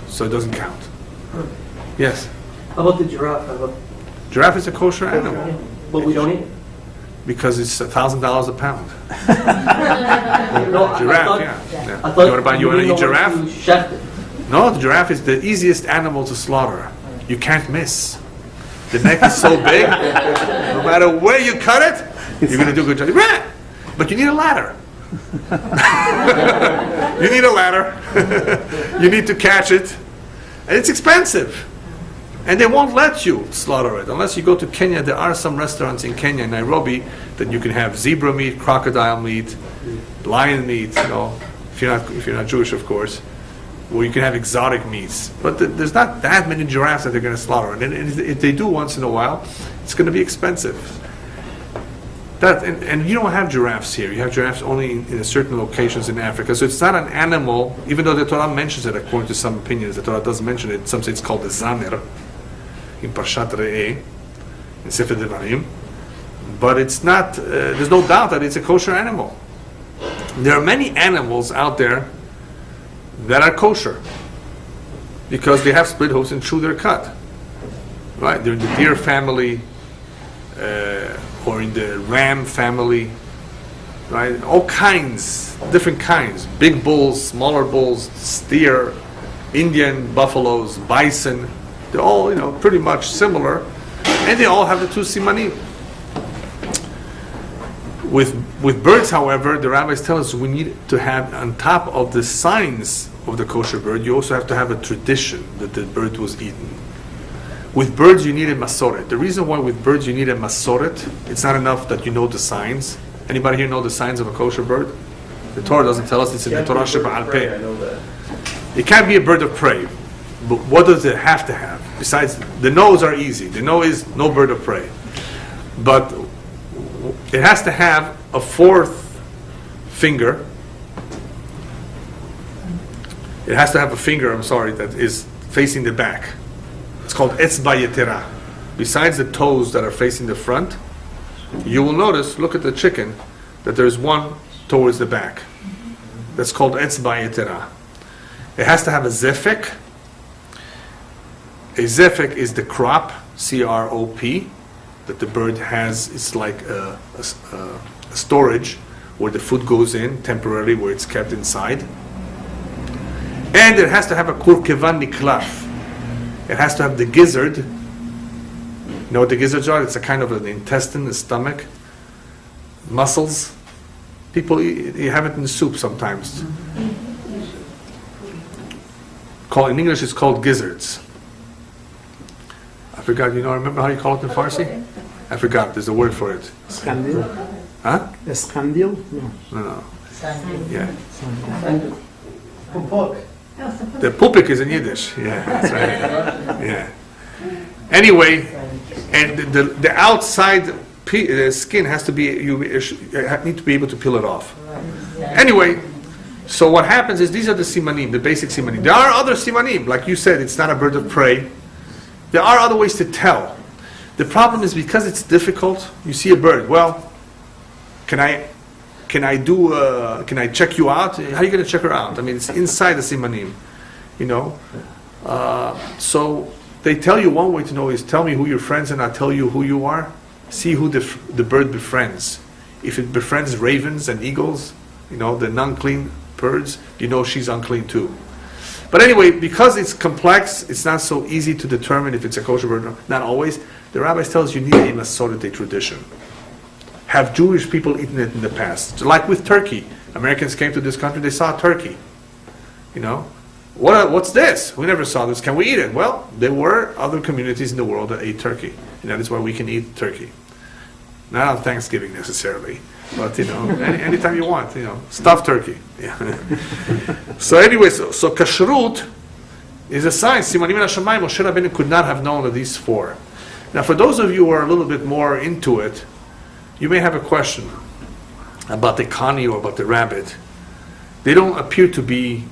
So it doesn't count. Yes? How about the giraffe? Giraffe is a kosher animal. But we don't eat it. Because it's $1,000 a pound. No, Giraffe, yeah. You want to eat giraffe? No, the giraffe is the easiest animal to slaughter. You can't miss. The neck is so big, no matter where you cut it, you're going to do a good job. But you need a ladder. You need a ladder. You need to catch it. And it's expensive. And they won't let you slaughter it. Unless you go to Kenya, there are some restaurants in Kenya, Nairobi, that you can have zebra meat, crocodile meat, lion meat, if you're not Jewish, of course. Or you can have exotic meats. But there's not that many giraffes that they're going to slaughter. And if they do once in a while, it's going to be expensive. And you don't have giraffes here. You have giraffes only in certain locations in Africa. So it's not an animal, even though the Torah mentions it, according to some opinions. The Torah does mention it. Some say it's called the zaner in Parshat Re'eh, in Sefer Devarim. But it's not, there's no doubt that it's a kosher animal. There are many animals out there that are kosher because they have split hoofs and chew their cud. Right? They're in the deer family, or in the ram family, right? All kinds, different kinds. Big bulls, smaller bulls, steer, Indian buffaloes, bison. They're all, pretty much similar. And they all have the 2 simanim. With birds, however, the rabbis tell us we need to have, on top of the signs of the kosher bird, you also have to have a tradition that the bird was eaten. With birds, you need a masoret. The reason why with birds you need a masoret, it's not enough that you know the signs. Anybody here know the signs of a kosher bird? The Torah doesn't tell us. It's in the Torah Sheba'al Peh. I know that. It can't be a bird of prey. But what does it have to have? Besides, the no's are easy. The no is no bird of prey. But it has to have a 4th finger. It has to have a finger, that is facing the back. It's called etzba yetera. besides the toes that are facing the front, you will notice, look at the chicken, that there's one towards the back. That's called etzba yetera. It has to have a zefek. A zefek is the crop, C-R-O-P, that the bird has. It's like a storage where the food goes in temporarily, where it's kept inside. And it has to have a kurkevan niklaf. It has to have the gizzard. You know what the gizzards are? It's a kind of an intestine, the stomach, muscles. People you have it in soup sometimes. In English, it's called gizzards. I forgot. Remember how you call it in Farsi? I forgot. There's a word for it. Scandil? Huh? Scandil? No. No. Yeah. Pupuk. The pupik is in Yiddish. Yeah, that's right. Yeah. Anyway, and the outside skin has to be, you need to be able to peel it off. Anyway, so what happens is these are the simanim, the basic simanim. There are other simanim, like you said, it's not a bird of prey. There are other ways to tell. The problem is because it's difficult. You see a bird. Well, can I check you out? How are you going to check her out? I mean, it's inside the simanim, So they tell you one way to know is tell me who your friends and I'll tell you who you are. See who the bird befriends. If it befriends ravens and eagles, the non-clean birds, she's unclean too. But anyway, because it's complex, it's not so easy to determine if it's a kosher bird or not always. The rabbis tell us you need a Masorete tradition. Have Jewish people eaten it in the past? Like with turkey. Americans came to this country, they saw turkey. What's this? We never saw this. Can we eat it? Well, there were other communities in the world that ate turkey. And that is why we can eat turkey. Not on Thanksgiving necessarily, but anytime you want, stuffed turkey. Yeah. So anyway, so kashrut is a sign. Simanim Hashamayim, Moshe Rabbeinu could not have known of these four. Now, for those of you who are a little bit more into it, you may have a question about the kani or about the rabbit. They don't appear to be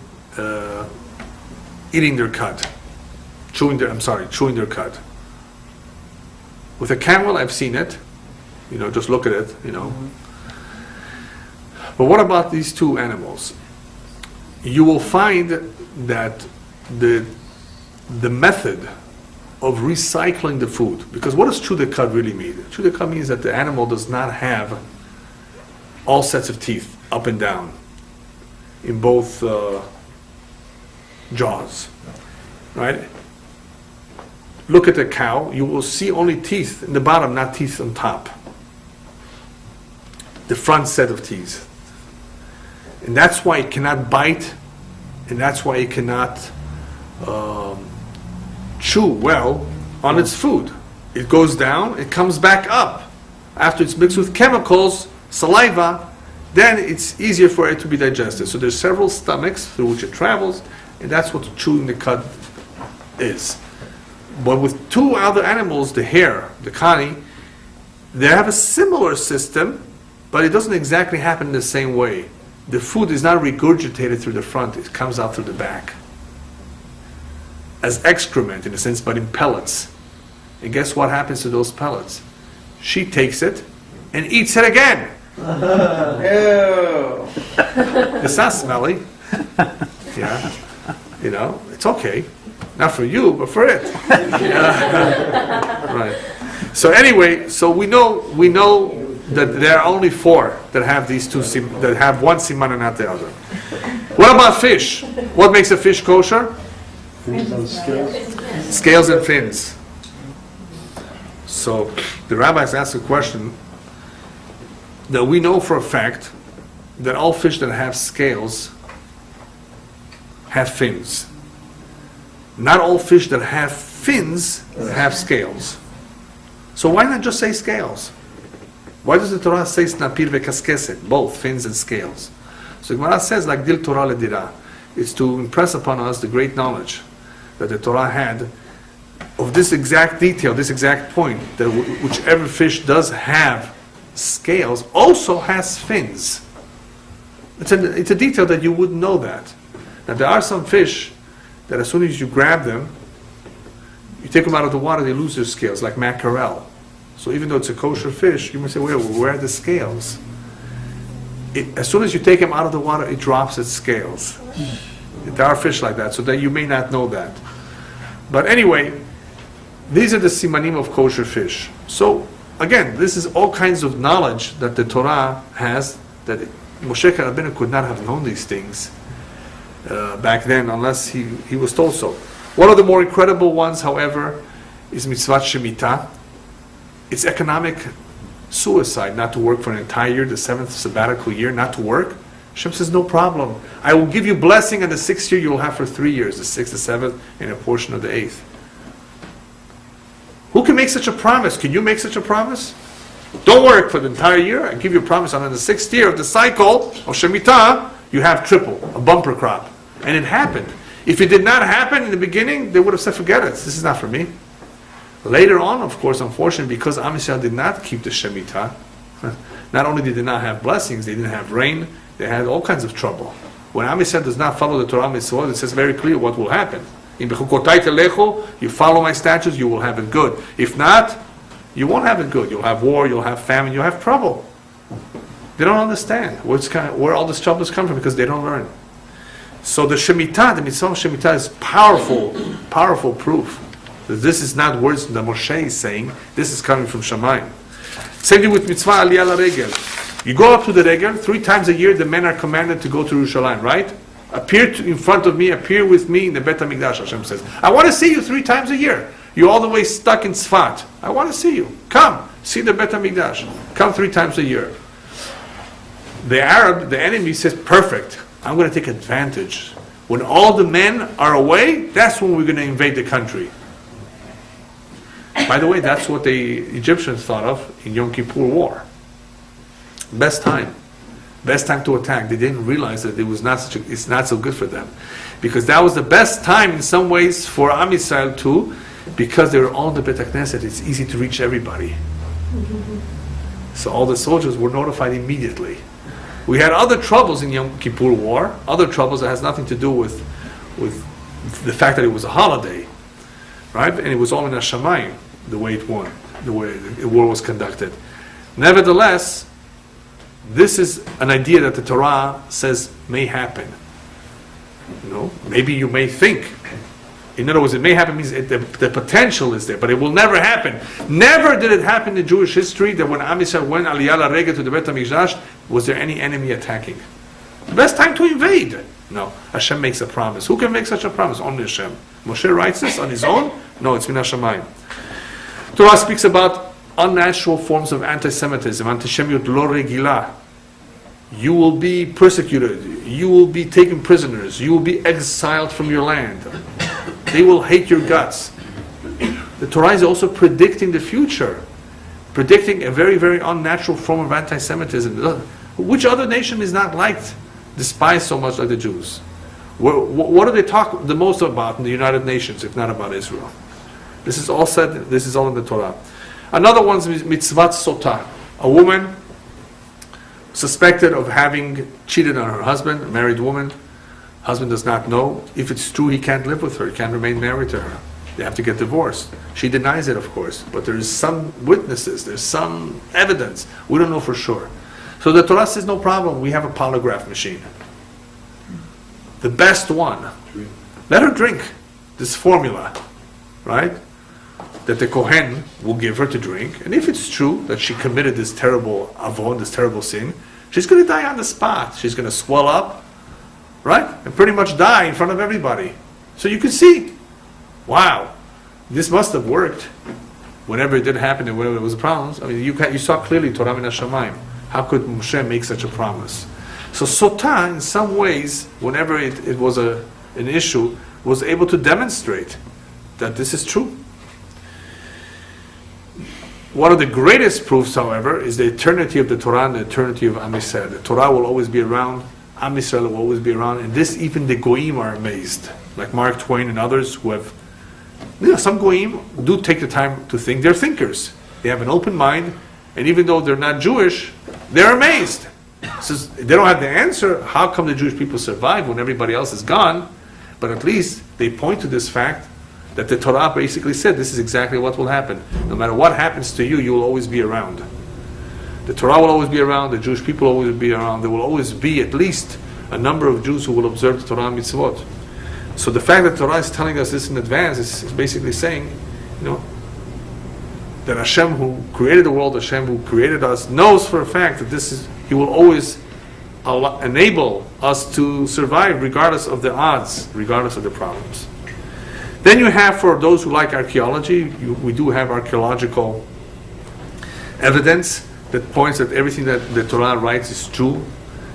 eating their cud, chewing their cud. With a camel, I've seen it. Just look at it. But what about these two animals? You will find that the method of recycling the food, because what does chew the cud really mean? Chew the cud means that the animal does not have all sets of teeth up and down in both jaws, right? Look at the cow, you will see only teeth in the bottom, not teeth on top. The front set of teeth. And that's why it cannot bite, and that's why it cannot chew well on its food. It goes down, it comes back up. After it's mixed with chemicals, saliva, then it's easier for it to be digested. So there's several stomachs through which it travels, and that's what chewing the cud is. But with two other animals, the hare, the kani, they have a similar system, but it doesn't exactly happen in the same way. The food is not regurgitated through the front, it comes out through the back. As excrement, in a sense, but in pellets. And guess what happens to those pellets? She takes it and eats it again. Ew. It's not smelly. Yeah. It's okay. Not for you, but for it. Right. So anyway, so we know that there are only four that have these two that have one siman and not the other. What about fish? What makes a fish kosher? Scales and fins. So the rabbis ask a question that we know for a fact that all fish that have scales have fins. Not all fish that have fins have scales. So why not just say scales? Why does the Torah say snapir vekaskeset, both fins and scales? So the Gemara says, like dil Torah ledira, it's to impress upon us the great knowledge that the Torah had of this exact detail, this exact point, that whichever fish does have scales also has fins. It's a detail that you wouldn't know that. Now there are some fish that as soon as you grab them, You take them out of the water, they lose their scales, like mackerel. So even though it's a kosher fish, you must say, wait, where are the scales? As soon as you take them out of the water, it drops its scales. There are fish like that, so that you may not know that. But anyway, these are the simanim of kosher fish. So again, this is all kinds of knowledge that the Torah has, that Moshe Rabbeinu could not have known these things back then unless he was told so. One of the more incredible ones, however, is mitzvah shemitah. It's economic suicide not to work for an entire year, the 7th sabbatical year, not to work. Hashem says, no problem. I will give you blessing, and the 6th year you will have for 3 years, the 6th, the 7th, and a portion of the 8th. Who can make such a promise? Can you make such a promise? Don't work for the entire year. I give you a promise, and on the 6th year of the cycle of Shemitah, you have triple, a bumper crop. And it happened. If it did not happen in the beginning, they would have said, forget it, this is not for me. Later on, of course, unfortunately, because Am Yisrael did not keep the Shemitah, not only did they not have blessings, they didn't have rain, they had all kinds of trouble. When Am Yisrael does not follow the Torah Mitzvot, it says very clear what will happen. You follow my statutes, you will have it good. If not, you won't have it good. You'll have war, you'll have famine, you'll have trouble. They don't understand where all this trouble is coming from because they don't learn. So the Shemitah, the mitzvah of Shemitah is powerful, powerful proof that this is not words that Moshe is saying, this is coming from Shamayim. Same thing with mitzvah aliyah regel. You go up to the regel, 3 times a year the men are commanded to go to Yerushalayim, right? Appear in front of me, appear with me in the Bet HaMikdash, Hashem says. I want to see you 3 times a year. You're all the way stuck in Tzfat. I want to see you. Come, see the Bet HaMikdash. Come 3 times a year. The Arab, the enemy, says, perfect. I'm going to take advantage. When all the men are away, that's when we're going to invade the country. By the way, that's what the Egyptians thought of in Yom Kippur War. Best time to attack. They didn't realize that it's not so good for them, because that was the best time in some ways for Am Yisrael too, because they were all in the Bet HaKnesset. It's easy to reach everybody. So all the soldiers were notified immediately. We had other troubles in Yom Kippur War, other troubles that has nothing to do with the fact that it was a holiday, right? And it was all in Hashamayim, the way the war was conducted. Nevertheless, this is an idea that the Torah says may happen. Maybe you may think. In other words, it may happen means the potential is there, but it will never happen. Never did it happen in Jewish history that when Am Yisrael went aliyah l'regel to the Bet HaMikdash, was there any enemy attacking? The best time to invade. No, Hashem makes a promise. Who can make such a promise? Only Hashem. Moshe writes this on his own? No, it's min Hashamayim. Torah speaks about unnatural forms of anti-Semitism, antisemiyut lo regilah. You will be persecuted. You will be taken prisoners. You will be exiled from your land. They will hate your guts. The Torah is also predicting the future, predicting a very, very unnatural form of anti-Semitism. Which other nation is not liked, despised so much like the Jews? What do they talk the most about in the United Nations, if not about Israel? This is all said. This is all in the Torah. Another one is mitzvat sotah. A woman suspected of having cheated on her husband, a married woman. Husband does not know. If it's true, he can't live with her. He can't remain married to her. They have to get divorced. She denies it, of course, but there is some witnesses. There's some evidence. We don't know for sure. So the Torah says, no problem. We have a polygraph machine. The best one. Let her drink this formula, right? That the Kohen will give her to drink. And if it's true that she committed this terrible avon, this terrible sin, she's going to die on the spot. She's going to swell up, right? And pretty much die in front of everybody. So you can see, wow, this must have worked. Whenever it did happen and whenever there was problems, I mean, you saw clearly Torah min Hashamayim. How could Moshe make such a promise? So Sotah, in some ways, whenever it was an issue, was able to demonstrate that this is true. One of the greatest proofs, however, is the eternity of the Torah and the eternity of Am Yisrael. The Torah will always be around, Am Yisrael will always be around, and this even the Goyim are amazed. Like Mark Twain and others who have, some Goyim do take the time to think. They're thinkers. They have an open mind, and even though they're not Jewish, they're amazed. So they don't have the answer, how come the Jewish people survive when everybody else is gone? But at least they point to this fact that the Torah basically said this is exactly what will happen. No matter what happens to you, you will always be around. The Torah will always be around, the Jewish people will always be around, there will always be at least a number of Jews who will observe the Torah and mitzvot. So the fact that Torah is telling us this in advance is basically saying, that Hashem who created the world, Hashem who created us, knows for a fact that He will always enable us to survive regardless of the odds, regardless of the problems. Then you have, for those who like archaeology, we do have archaeological evidence that points that everything that the Torah writes is true.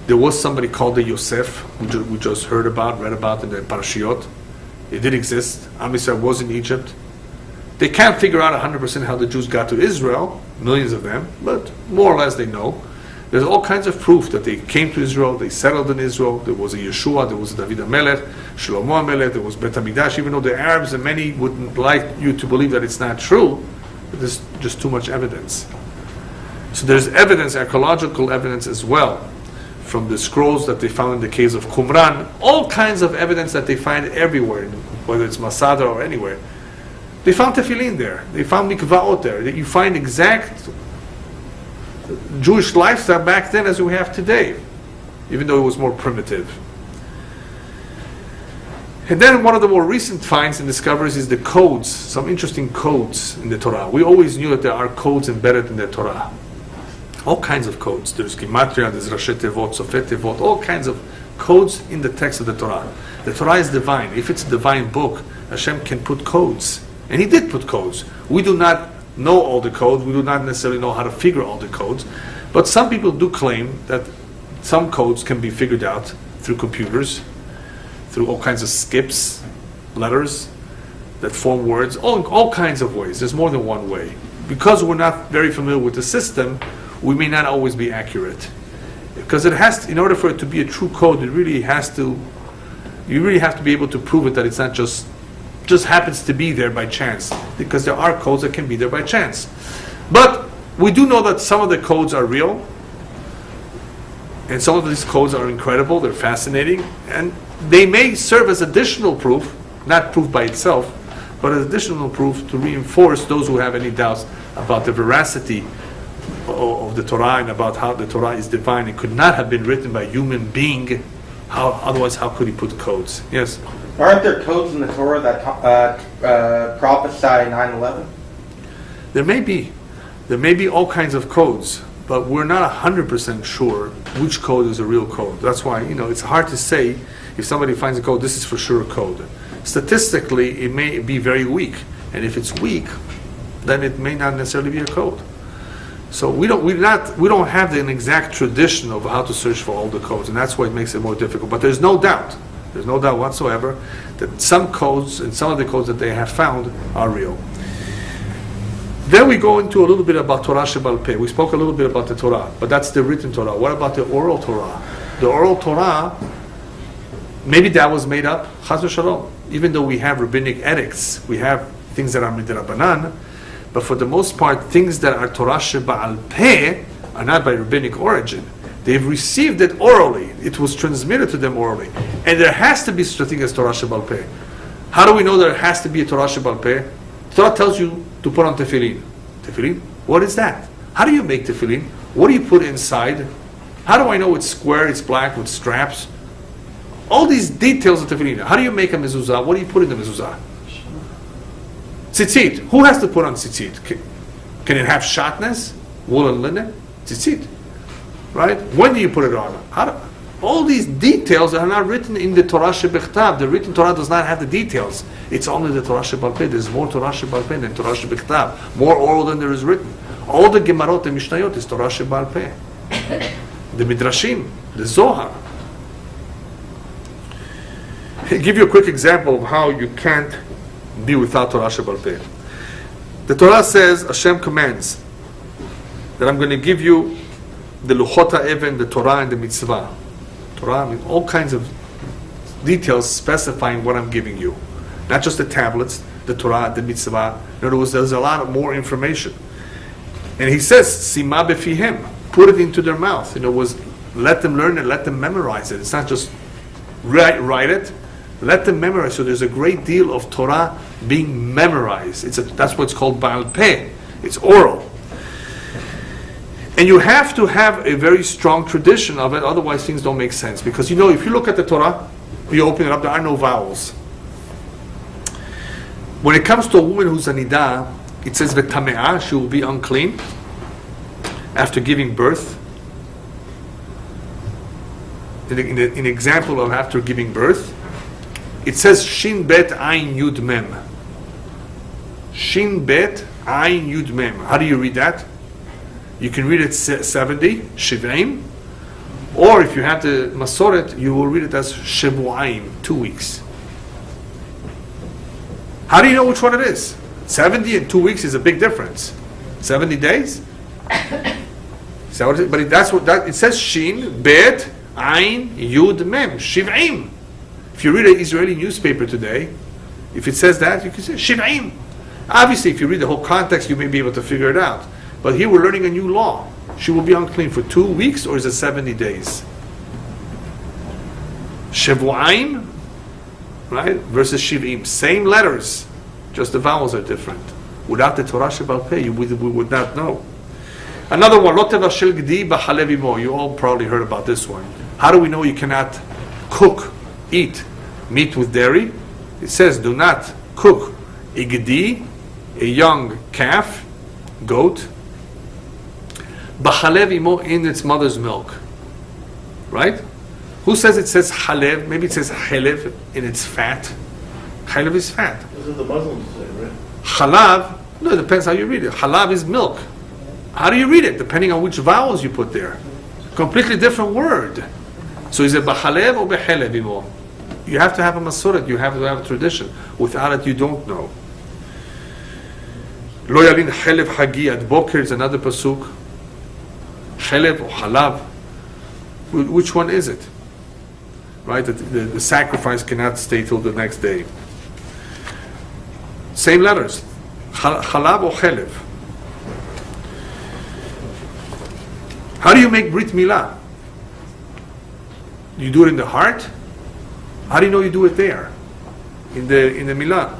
There was somebody called the Yosef, who we just read about in the Parashiyot. It did exist. Am Yisrael was in Egypt. They can't figure out 100% how the Jews got to Israel, millions of them, but more or less they know. There's all kinds of proof that they came to Israel, they settled in Israel. There was a Yeshua, there was a David HaMelech, Shlomo HaMelech, there was Bet HaMikdash, even though the Arabs and many wouldn't like you to believe that it's not true, but there's just too much evidence. So there's evidence, archaeological evidence as well, from the scrolls that they found in the caves of Qumran, all kinds of evidence that they find everywhere, whether it's Masada or anywhere. They found tefillin there, they found mikvaot there, that you find exact Jewish lifestyle back then as we have today, even though it was more primitive. And then one of the more recent finds and discoveries is the codes, some interesting codes in the Torah. We always knew that there are codes embedded in the Torah. All kinds of codes. There's Gematria, there's Rashi Tevot, Sofet Tevot, all kinds of codes in the text of the Torah. The Torah is divine. If it's a divine book, Hashem can put codes. And He did put codes. We do not know all the codes. We do not necessarily know how to figure all the codes. But some people do claim that some codes can be figured out through computers, through all kinds of skips, letters that form words, all kinds of ways. There's more than one way. Because we're not very familiar with the system, we may not always be accurate. Because it has to, in order for it to be a true code, you really have to be able to prove it that it's not just happens to be there by chance, because there are codes that can be there by chance. But we do know that some of the codes are real, and some of these codes are incredible, they're fascinating, and they may serve as additional proof, not proof by itself, but as additional proof to reinforce those who have any doubts about the veracity of the Torah and about how the Torah is divine. It could not have been written by a human being. Otherwise, how could he put codes? Yes? Aren't there codes in the Torah that prophesy 9/11? There may be. There may be all kinds of codes, but we're not 100% sure which code is a real code. That's why, it's hard to say if somebody finds a code, this is for sure a code. Statistically, it may be very weak. And if it's weak, then it may not necessarily be a code. So we don't have an exact tradition of how to search for all the codes, and that's why it makes it more difficult. But there's no doubt whatsoever that some codes and some of the codes that they have found are real. Then we go into a little bit about Torah Shebal Peh. We spoke a little bit about the Torah, but that's the written Torah. What about the oral Torah? The oral Torah, maybe that was made up, Chas v'Shalom. Even though we have rabbinic edicts, we have things that are midrabanan, but for the most part, things that are Torah Shebal Peh are not by rabbinic origin. They've received it orally. It was transmitted to them orally. And there has to be such a thing as Torah Shebal Peh. How do we know there has to be a Torah Shebal Peh? Torah tells you to put on tefillin. Tefillin? What is that? How do you make tefillin? What do you put inside? How do I know it's square, it's black, with straps? All these details of tefillin. How do you make a mezuzah? What do you put in the mezuzah? Tzitzit. Who has to put on tzitzit? Can it have shatnez? Wool and linen? Tzitzit. Right? When do you put it on? All these details are not written in the Torah Shebechtav. The written Torah does not have the details. It's only the Torah Shebal Peh. There's more Torah Shebal Peh than Torah Shebechtav. More oral than there is written. All the Gemarot and Mishnayot is Torah Shebal Peh. The Midrashim, the Zohar. I'll give you a quick example of how you can't be without Torah Shebal Peh. The Torah says, Hashem commands that I'm going to give you the Luchot HaEven, the Torah and the Mitzvah. Torah, all kinds of details specifying what I'm giving you. Not just the tablets, the Torah, the Mitzvah. In other words, there's a lot of more information. And he says, Sima befihem, put it into their mouth. In other words, let them learn it, let them memorize it. It's not just write it, Let them memorize. So there's a great deal of Torah being memorized. That's what's called Baal Peh. It's oral. And you have to have a very strong tradition of it, otherwise things don't make sense. Because if you look at the Torah, you open it up, there are no vowels. When it comes to a woman who's a nidah, it says v'tame'ah, she will be unclean after giving birth. In example of after giving birth, it says Shin Bet Ayin Yud Mem. Shin Bet Ayin Yud Mem. How do you read that? You can read it 70, Shiv'im, or if you have the Masoret, you will read it as Shevu'aim, 2 weeks. How do you know which one it is? 70 and 2 weeks is a big difference. 70 days? Is that what it is? But that's what it says. Shin Bet Ayin Yud Mem, Shiv'im. If you read an Israeli newspaper today, if it says that, you can say Shiv'im. Obviously, if you read the whole context, you may be able to figure it out. But here we're learning a new law. She will be unclean for 2 weeks, or is it 70 days? Shevu'aim, right, versus Shiv'im. Same letters, just the vowels are different. Without the Torah Shebal Peh, we would not know. Another one, Lo tevashel gdi b'chalev imo. You all probably heard about this one. How do we know you cannot eat meat with dairy? It says, do not cook a gdi, a young calf, goat, b'chalev imo, in its mother's milk. Right? Who says it says chalev? Maybe it says chalev, in its fat. Chalev is fat. This is the Muslims say, right? Chalav, no, it depends how you read it. Chalav is milk. How do you read it? Depending on which vowels you put there. Completely different word. So is it b'chalev or b'chelev imo? You have to have a masoret, you have to have a tradition. Without it, you don't know. Lo yalin chelev hagi ad boker is another pasuk. Chelev or chalav. Which one is it? Right? The sacrifice cannot stay till the next day. Same letters. Chalav or chelev. How do you make Brit Milah? You do it in the heart? How do you know you do it there? In the Milah?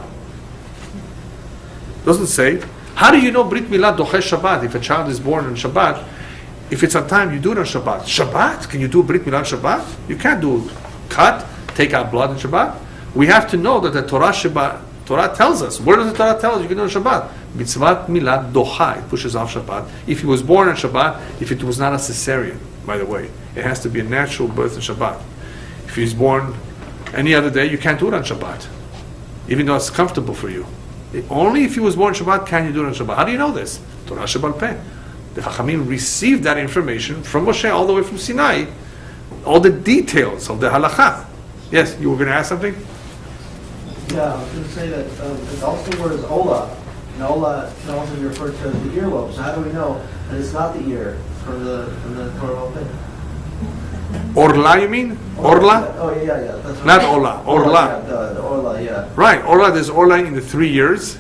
Doesn't say. How do you know Brit Milah dochesh Shabbat? If a child is born on Shabbat, if it's on time, you do it on Shabbat. Shabbat? Can you do Brit Milah on Shabbat? You can't do cut, take out blood on Shabbat. We have to know that the Torah tells us. Where does the Torah tell us you can do it on Shabbat? Mitzvat Milah docha. It pushes off Shabbat. If he was born on Shabbat, if it was not a cesarean, by the way, it has to be a natural birth on Shabbat. If he's born any other day, you can't do it on Shabbat, even though it's comfortable for you. Only if he was born on Shabbat can you do it on Shabbat. How do you know this? Torah Shebal Peh. The Chachamim received that information from Moshe all the way from Sinai, all the details of the halacha. Yes, you were going to ask something? Yeah, I was going to say that also the word is Ola. And Ola can also be referred to as the earlobe. So how do we know that it's not the ear from the Torah open? Orla, you mean? Orla? Oh, yeah. That's Not Ola, Orla. Yeah, the Orla, yeah. Right, Orla, there's Orla in the 3 years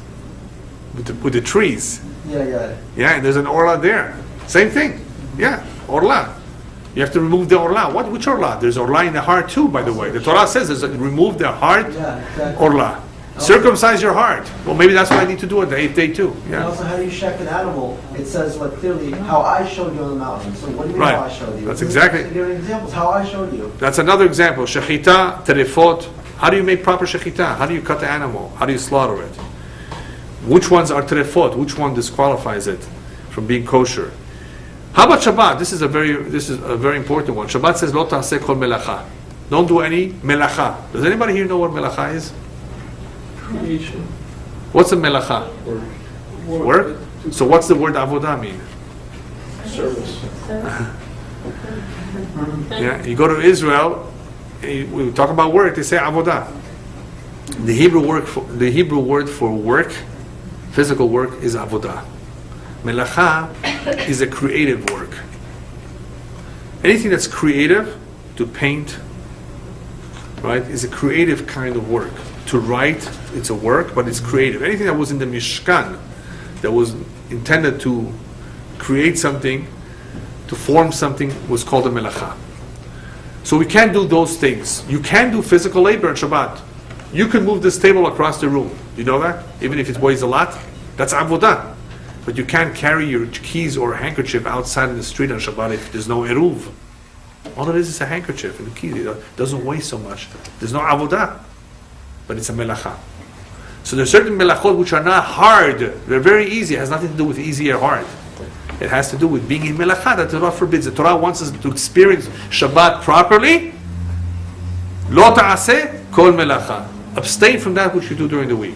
with the trees. Yeah. Yeah, and there's an Orla there. Same thing. Yeah, Orla. You have to remove the Orla. Which Orla? There's Orla in the heart too, by the way. The Torah says remove the heart, Yeah, exactly. Orla. Circumcise your heart. Well, maybe that's what I need to do on the 8th day too. And Yeah. also, how do you check an animal? It says clearly how I showed you on the mountain. So what do you mean Right. how I showed you? That's exactly- Give examples. How I showed you. That's another example. Shechita, terefot. How do you make proper shechita? How do you cut the animal? How do you slaughter it? Which ones are terefot? Which one disqualifies it from being kosher? How about Shabbat? This is a very important one. Shabbat says lo ta'aseh kol melacha. Don't do any melacha. Does anybody here know what melacha is? Creation. What's a melacha? Work? So what's the word avodah mean? Service. Yeah, you go to Israel, we talk about work, they say avodah. The Hebrew word for work, physical work, is avodah. Melacha is a creative work. Anything that's creative, to paint, right, is a creative kind of work. To write, it's a work, but it's creative. Anything that was in the Mishkan, that was intended to create something, to form something, was called a melacha. So we can't do those things. You can do physical labor on Shabbat. You can move this table across the room. You know that? Even if it weighs a lot, that's avodah. But you can't carry your keys or a handkerchief outside in the street on Shabbat if there's no eruv. All it is a handkerchief and the key. It doesn't weigh so much. There's no avodah, but it's a melacha. So there's certain melachot which are not hard. They're very easy. It has nothing to do with easy or hard. It has to do with being in melacha that the Torah forbids. The Torah wants us to experience Shabbat properly. Lo ta'aseh kol melacha. Abstain from that which you do during the week.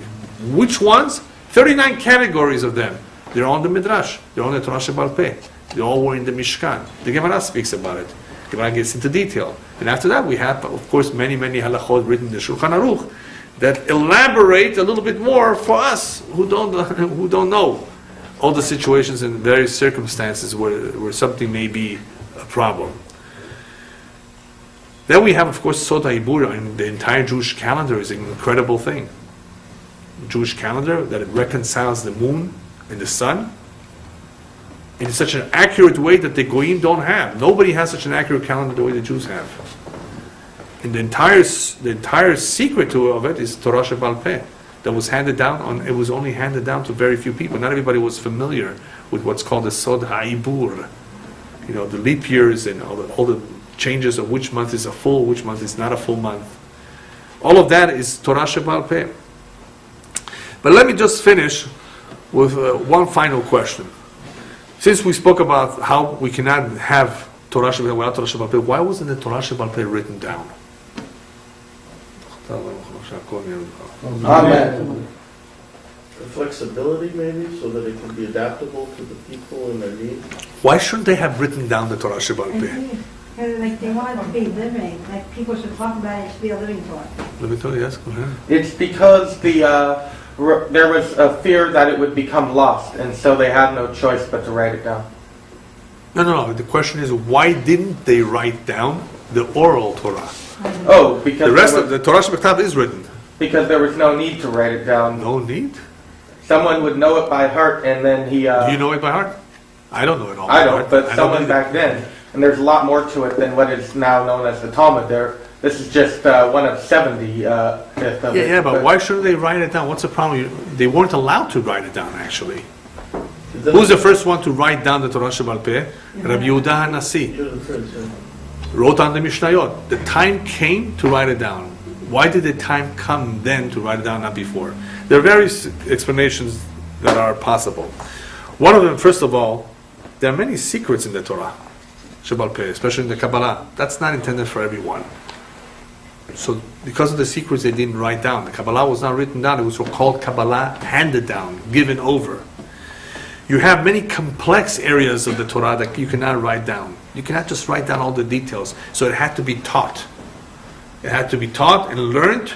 Which ones? 39 categories of them. They're all in the Midrash. They're all in the Torah Shebal Peh. They all were in the Mishkan. The Gemara speaks about it. The Gemara gets into detail. And after that, we have, of course, many halachot written in the Shulchan Aruch that elaborate a little bit more for us who don't know all the situations and various circumstances where something may be a problem. Then we have, of course, Sod HaIbur, and the entire Jewish calendar is an incredible thing. Jewish calendar that it reconciles the moon and the sun in such an accurate way that the Goyim don't have. Nobody has such an accurate calendar the way the Jews have. And the entire secret of it is Torah Shebal Peh, that was handed down it was only handed down to very few people. Not everybody was familiar with what's called the Sod HaIbur. You know, the leap years and all the changes of which month is a full, which month is not a full month. All of that is Torah Shebal Peh. But let me just finish with one final question. Since we spoke about how we cannot have Torah Shebal without Torah Shebal Peh, why wasn't the Torah Shebal Peh written down? Amen. The flexibility maybe, so that it can be adaptable to the people and their needs. Why shouldn't they have written down the Torah Shebal Peh? Like they want it to be living, like people should talk about it to be a living Torah. Let me tell you, yes, go ahead. It's because there was a fear that it would become lost, and so they had no choice but to write it down. No. The question is, why didn't they write down the oral Torah? Oh, because The rest of the Torah Shebal is written. because there was no need to write it down. No need. Someone would know it by heart, and then he. Do you know it by heart? I don't know it all by I heart. don't, but I someone either. back then, and there's a lot more to it than what is now known as the Talmud. This is just one of 70. Yeah, but why shouldn't they write it down? What's the problem? They weren't allowed to write it down, actually. Who's the first one to write down the Torah Shebal Peh? Rabbi Yehuda HaNasi. Wrote on the Mishnayot. The time came to write it down. Why did the time come then to write it down, not before? There are various explanations that are possible. One of them, first of all, there are many secrets in the Torah Shebal Peh, especially in the Kabbalah. That's not intended for everyone. So because of the secrets they didn't write down. The Kabbalah was not written down. It was called Kabbalah handed down, given over. You have many complex areas of the Torah that you cannot write down. You cannot just write down all the details. So it had to be taught. It had to be taught and learned.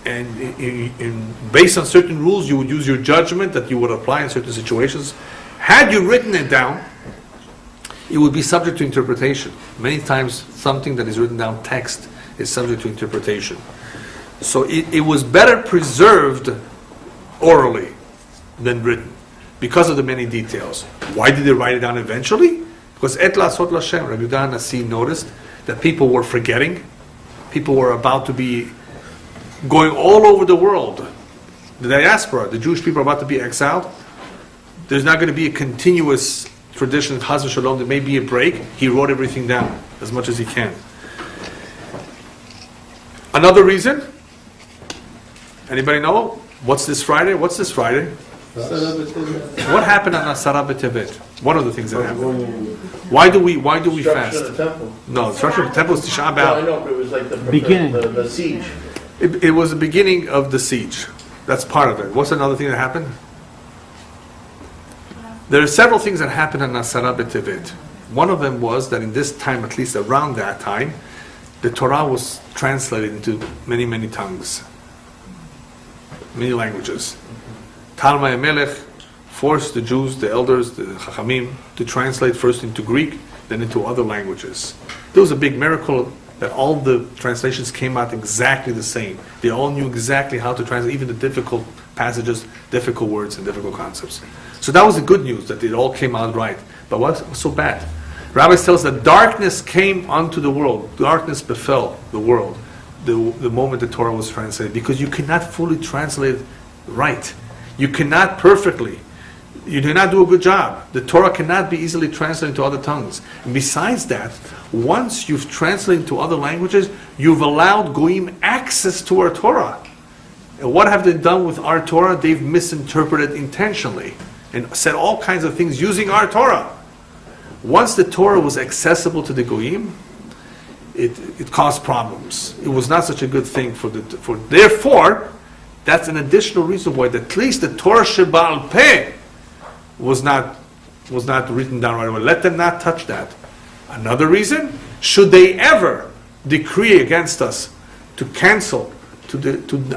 And based on certain rules, you would use your judgment that you would apply in certain situations. Had you written it down, it would be subject to interpretation. Many times, something that is written down text is subject to interpretation. So it was better preserved orally than written because of the many details. Why did they write it down eventually? Because Et Lasot Lashem, Rabbi Yehuda HaNasi noticed that people were forgetting. People were about to be going all over the world. The diaspora, the Jewish people are about to be exiled. There's not going to be a continuous tradition of Chas v'Shalom. There may be a break. He wrote everything down as much as he can. Another reason? Anybody know? What's this Friday? What's this Friday? What happened on Asara B'Tevet? One of the things that happened. Why do we fast? Destruction of the temple. No, destruction of the temple is Tisha No, I B'Av. know, but it was like the Beginning. the siege. It was the beginning of the siege. That's part of it. What's another thing that happened? There are several things that happened on Asara B'Tevet. One of them was that in this time, at least around that time, the Torah was translated into many, many tongues, many languages. Talmai Melech forced the Jews, the elders, the Chachamim, to translate first into Greek, then into other languages. There was a big miracle that all the translations came out exactly the same. They all knew exactly how to translate, even the difficult passages, difficult words, and difficult concepts. So that was the good news, that it all came out right. But what was so bad? Rabbis tell us that darkness came onto the world. Darkness befell the world the moment the Torah was translated, because you cannot fully translate it right. You cannot perfectly. You do not do a good job. The Torah cannot be easily translated to other tongues. And besides that, once you've translated to other languages, you've allowed Goyim access to our Torah. And what have they done with our Torah? They've misinterpreted intentionally and said all kinds of things using our Torah. Once the Torah was accessible to the Goyim, it caused problems. It was not such a good thing therefore, that's an additional reason why at least the Torah Sheba'al Peh was not written down right away. Let them not touch that. Another reason, should they ever decree against us to cancel, to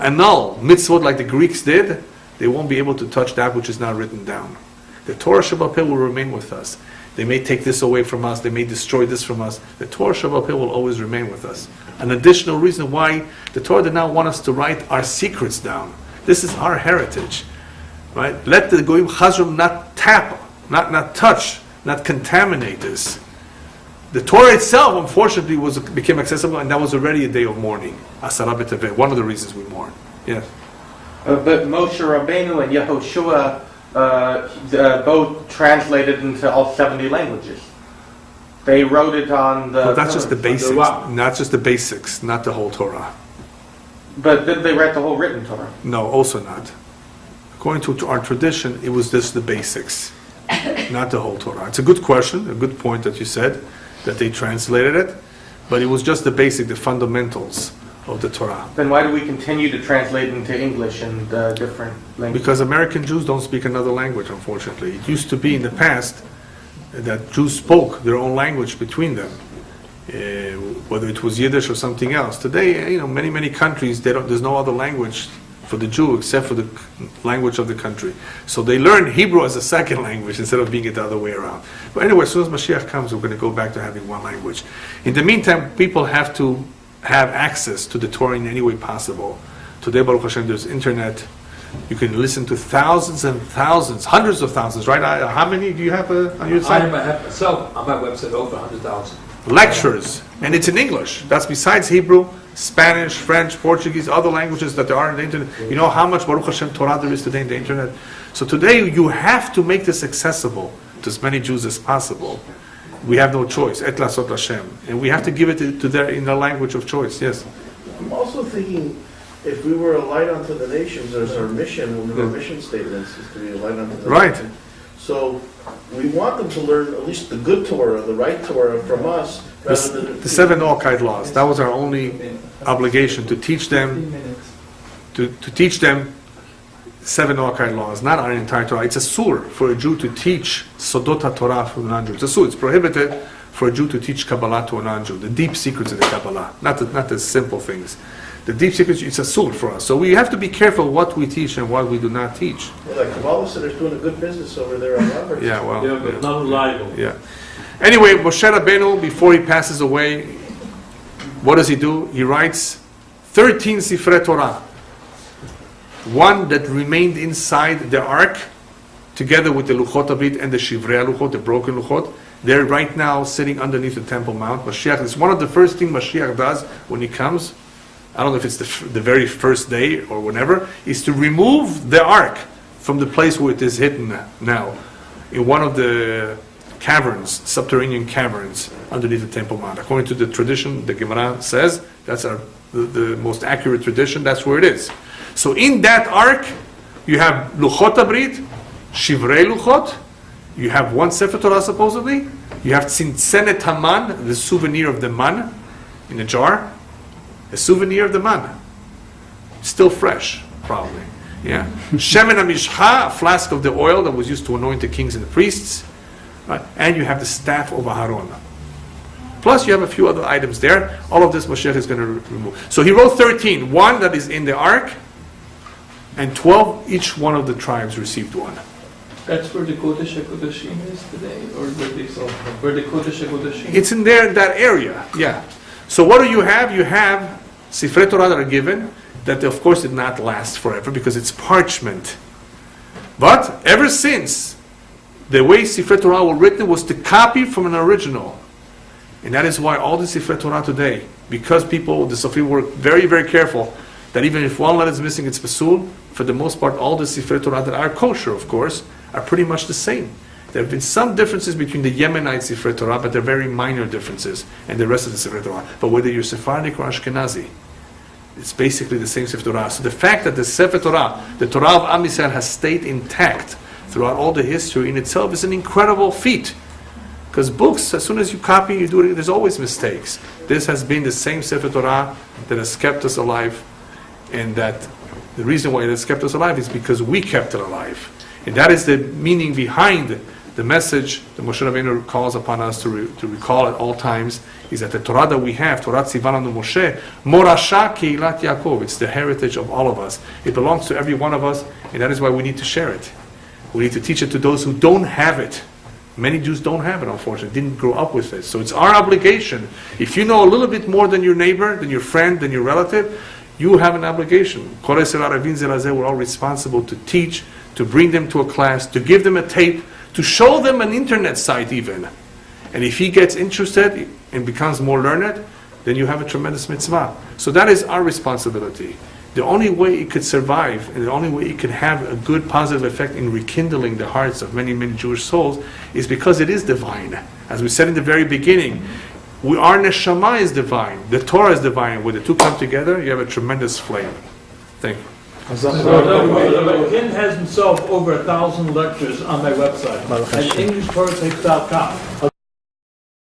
annul mitzvot like the Greeks did, they won't be able to touch that which is not written down. The Torah Sheba'al Peh will remain with us. They may take this away from us, they may destroy this from us. The Torah Sheba'al Peh will always remain with us. An additional reason why the Torah did not want us to write our secrets down. This is our heritage. Right? Let the Goyim Chazrum not tap, not touch, not contaminate this. The Torah itself, unfortunately, became accessible, and that was already a day of mourning. Asara B'Tevet, one of the reasons we mourn. Yes. But Moshe Rabbeinu and Yehoshua both translated into all 70 languages. They wrote it on the... Well, that's just the basics, not just the basics, not the whole Torah. But did they write the whole written Torah? No, also not. According to our tradition, it was just the basics, not the whole Torah. It's a good question, a good point that you said, that they translated it, but it was just the basic, the fundamentals of the Torah. Then why do we continue to translate into English and different languages? Because American Jews don't speak another language, unfortunately. It used to be in the past that Jews spoke their own language between them, whether it was Yiddish or something else. Today, many countries, there's no other language for the Jew except for the language of the country. So they learn Hebrew as a second language instead of being it the other way around. But anyway, as soon as Mashiach comes, we're going to go back to having one language. In the meantime, people have to have access to the Torah in any way possible. Today, Baruch Hashem, there's internet. You can listen to thousands and thousands, hundreds of thousands, right? How many do you have on your site? I have myself on my website over 100,000. Lectures, and it's in English. That's besides Hebrew, Spanish, French, Portuguese, other languages that there are on the internet. You know how much Baruch Hashem Torah there is today in the internet? So today you have to make this accessible to as many Jews as possible. We have no choice. Et lasot Hashem. And we have to give it to their in their language of choice. Yes. I'm also thinking, if we were a light unto the nations, there's our mission, one of our mission statements is to be a light unto the nations. So we want them to learn at least the good Torah, the right Torah from us, rather than the 7 Noahide laws. That was our only obligation, to teach them, to teach them 7 Noahide laws, not our entire Torah. It's a sur for a Jew to teach Sodot HaTorah for a non-Jew. It's a sur. It's prohibited for a Jew to teach Kabbalah to a non-Jew, the deep secrets of the Kabbalah, not the simple things. The deep secrets, it's a sur for us. So we have to be careful what we teach and what we do not teach. Well, like Kabbalah Center's doing a good business over there on Roberts. Yeah, well. Yeah, but not reliable. Yeah. Anyway, Moshe Rabbeinu, before he passes away, what does he do? He writes 13 Sifrei Torah. One that remained inside the ark, together with the Luchot Abrit and the Shivrei Luchot, the broken Luchot. They're right now sitting underneath the Temple Mount. Mashiach is one of the first things Mashiach does when he comes. I don't know if it's the very first day or whenever, is to remove the ark from the place where it is hidden now, in one of the caverns, subterranean caverns underneath the Temple Mount. According to the tradition, the Gemara says, that's the most accurate tradition, that's where it is. So in that ark, you have Luchot Abrit, Shivrei Luchot, you have one Sefer Torah supposedly, you have Tzinczenet Haman, the souvenir of the man in a jar, a souvenir of the man, still fresh, probably. Yeah. Shemen HaMishcha, a flask of the oil that was used to anoint the kings and the priests, right? And you have the staff of Aharon. Plus, you have a few other items there. All of this Moshe is going to remove. So he wrote 13. One that is in the ark, and 12. Each one of the tribes received one. That's where the Kodesh HaKodashim is today, or where the Kodesh HaKodashim? It's in there, that area. Yeah. So what do you have? You have Sifrei Torah that are given, that of course did not last forever because it's parchment. But ever since the way Sifrei Torah were written was to copy from an original. And that is why all the Sifrei Torah today, because people, the Sofrim were very, very careful, that even if one letter is missing, it's Pasul, for the most part, all the Sifrei Torah that are kosher, of course, are pretty much the same. There have been some differences between the Yemenite Sifrei Torah, but they're very minor differences, and the rest of the Sifrei Torah. But whether you're Sephardic or Ashkenazi, it's basically the same Sefer Torah. So the fact that the Sefer Torah, the Torah of Am Yisrael, has stayed intact throughout all the history in itself is an incredible feat. Because books, as soon as you copy, you do it, there's always mistakes. This has been the same Sefer Torah that has kept us alive, and that the reason why it has kept us alive is because we kept it alive. And that is the meaning behind the message that Moshe Rabbeinu calls upon us to recall at all times, is that the Torah that we have, Torah Tzivanu Moshe, Morasha Keilat Yaakov, it's the heritage of all of us. It belongs to every one of us, and that is why we need to share it. We need to teach it to those who don't have it. Many Jews don't have it, unfortunately, didn't grow up with it. So it's our obligation. If you know a little bit more than your neighbor, than your friend, than your relative, you have an obligation. We're all responsible to teach, to bring them to a class, to give them a tape, to show them an internet site even. And if he gets interested and becomes more learned, then you have a tremendous mitzvah. So that is our responsibility. The only way it could survive, and the only way it could have a good positive effect in rekindling the hearts of many, many Jewish souls, is because it is divine. As we said in the very beginning, our neshama is divine, the Torah is divine. When the two come together, you have a tremendous flame. Thank you. Ken has himself over 1,000 lectures on my website at EnglishTorahTapes.com.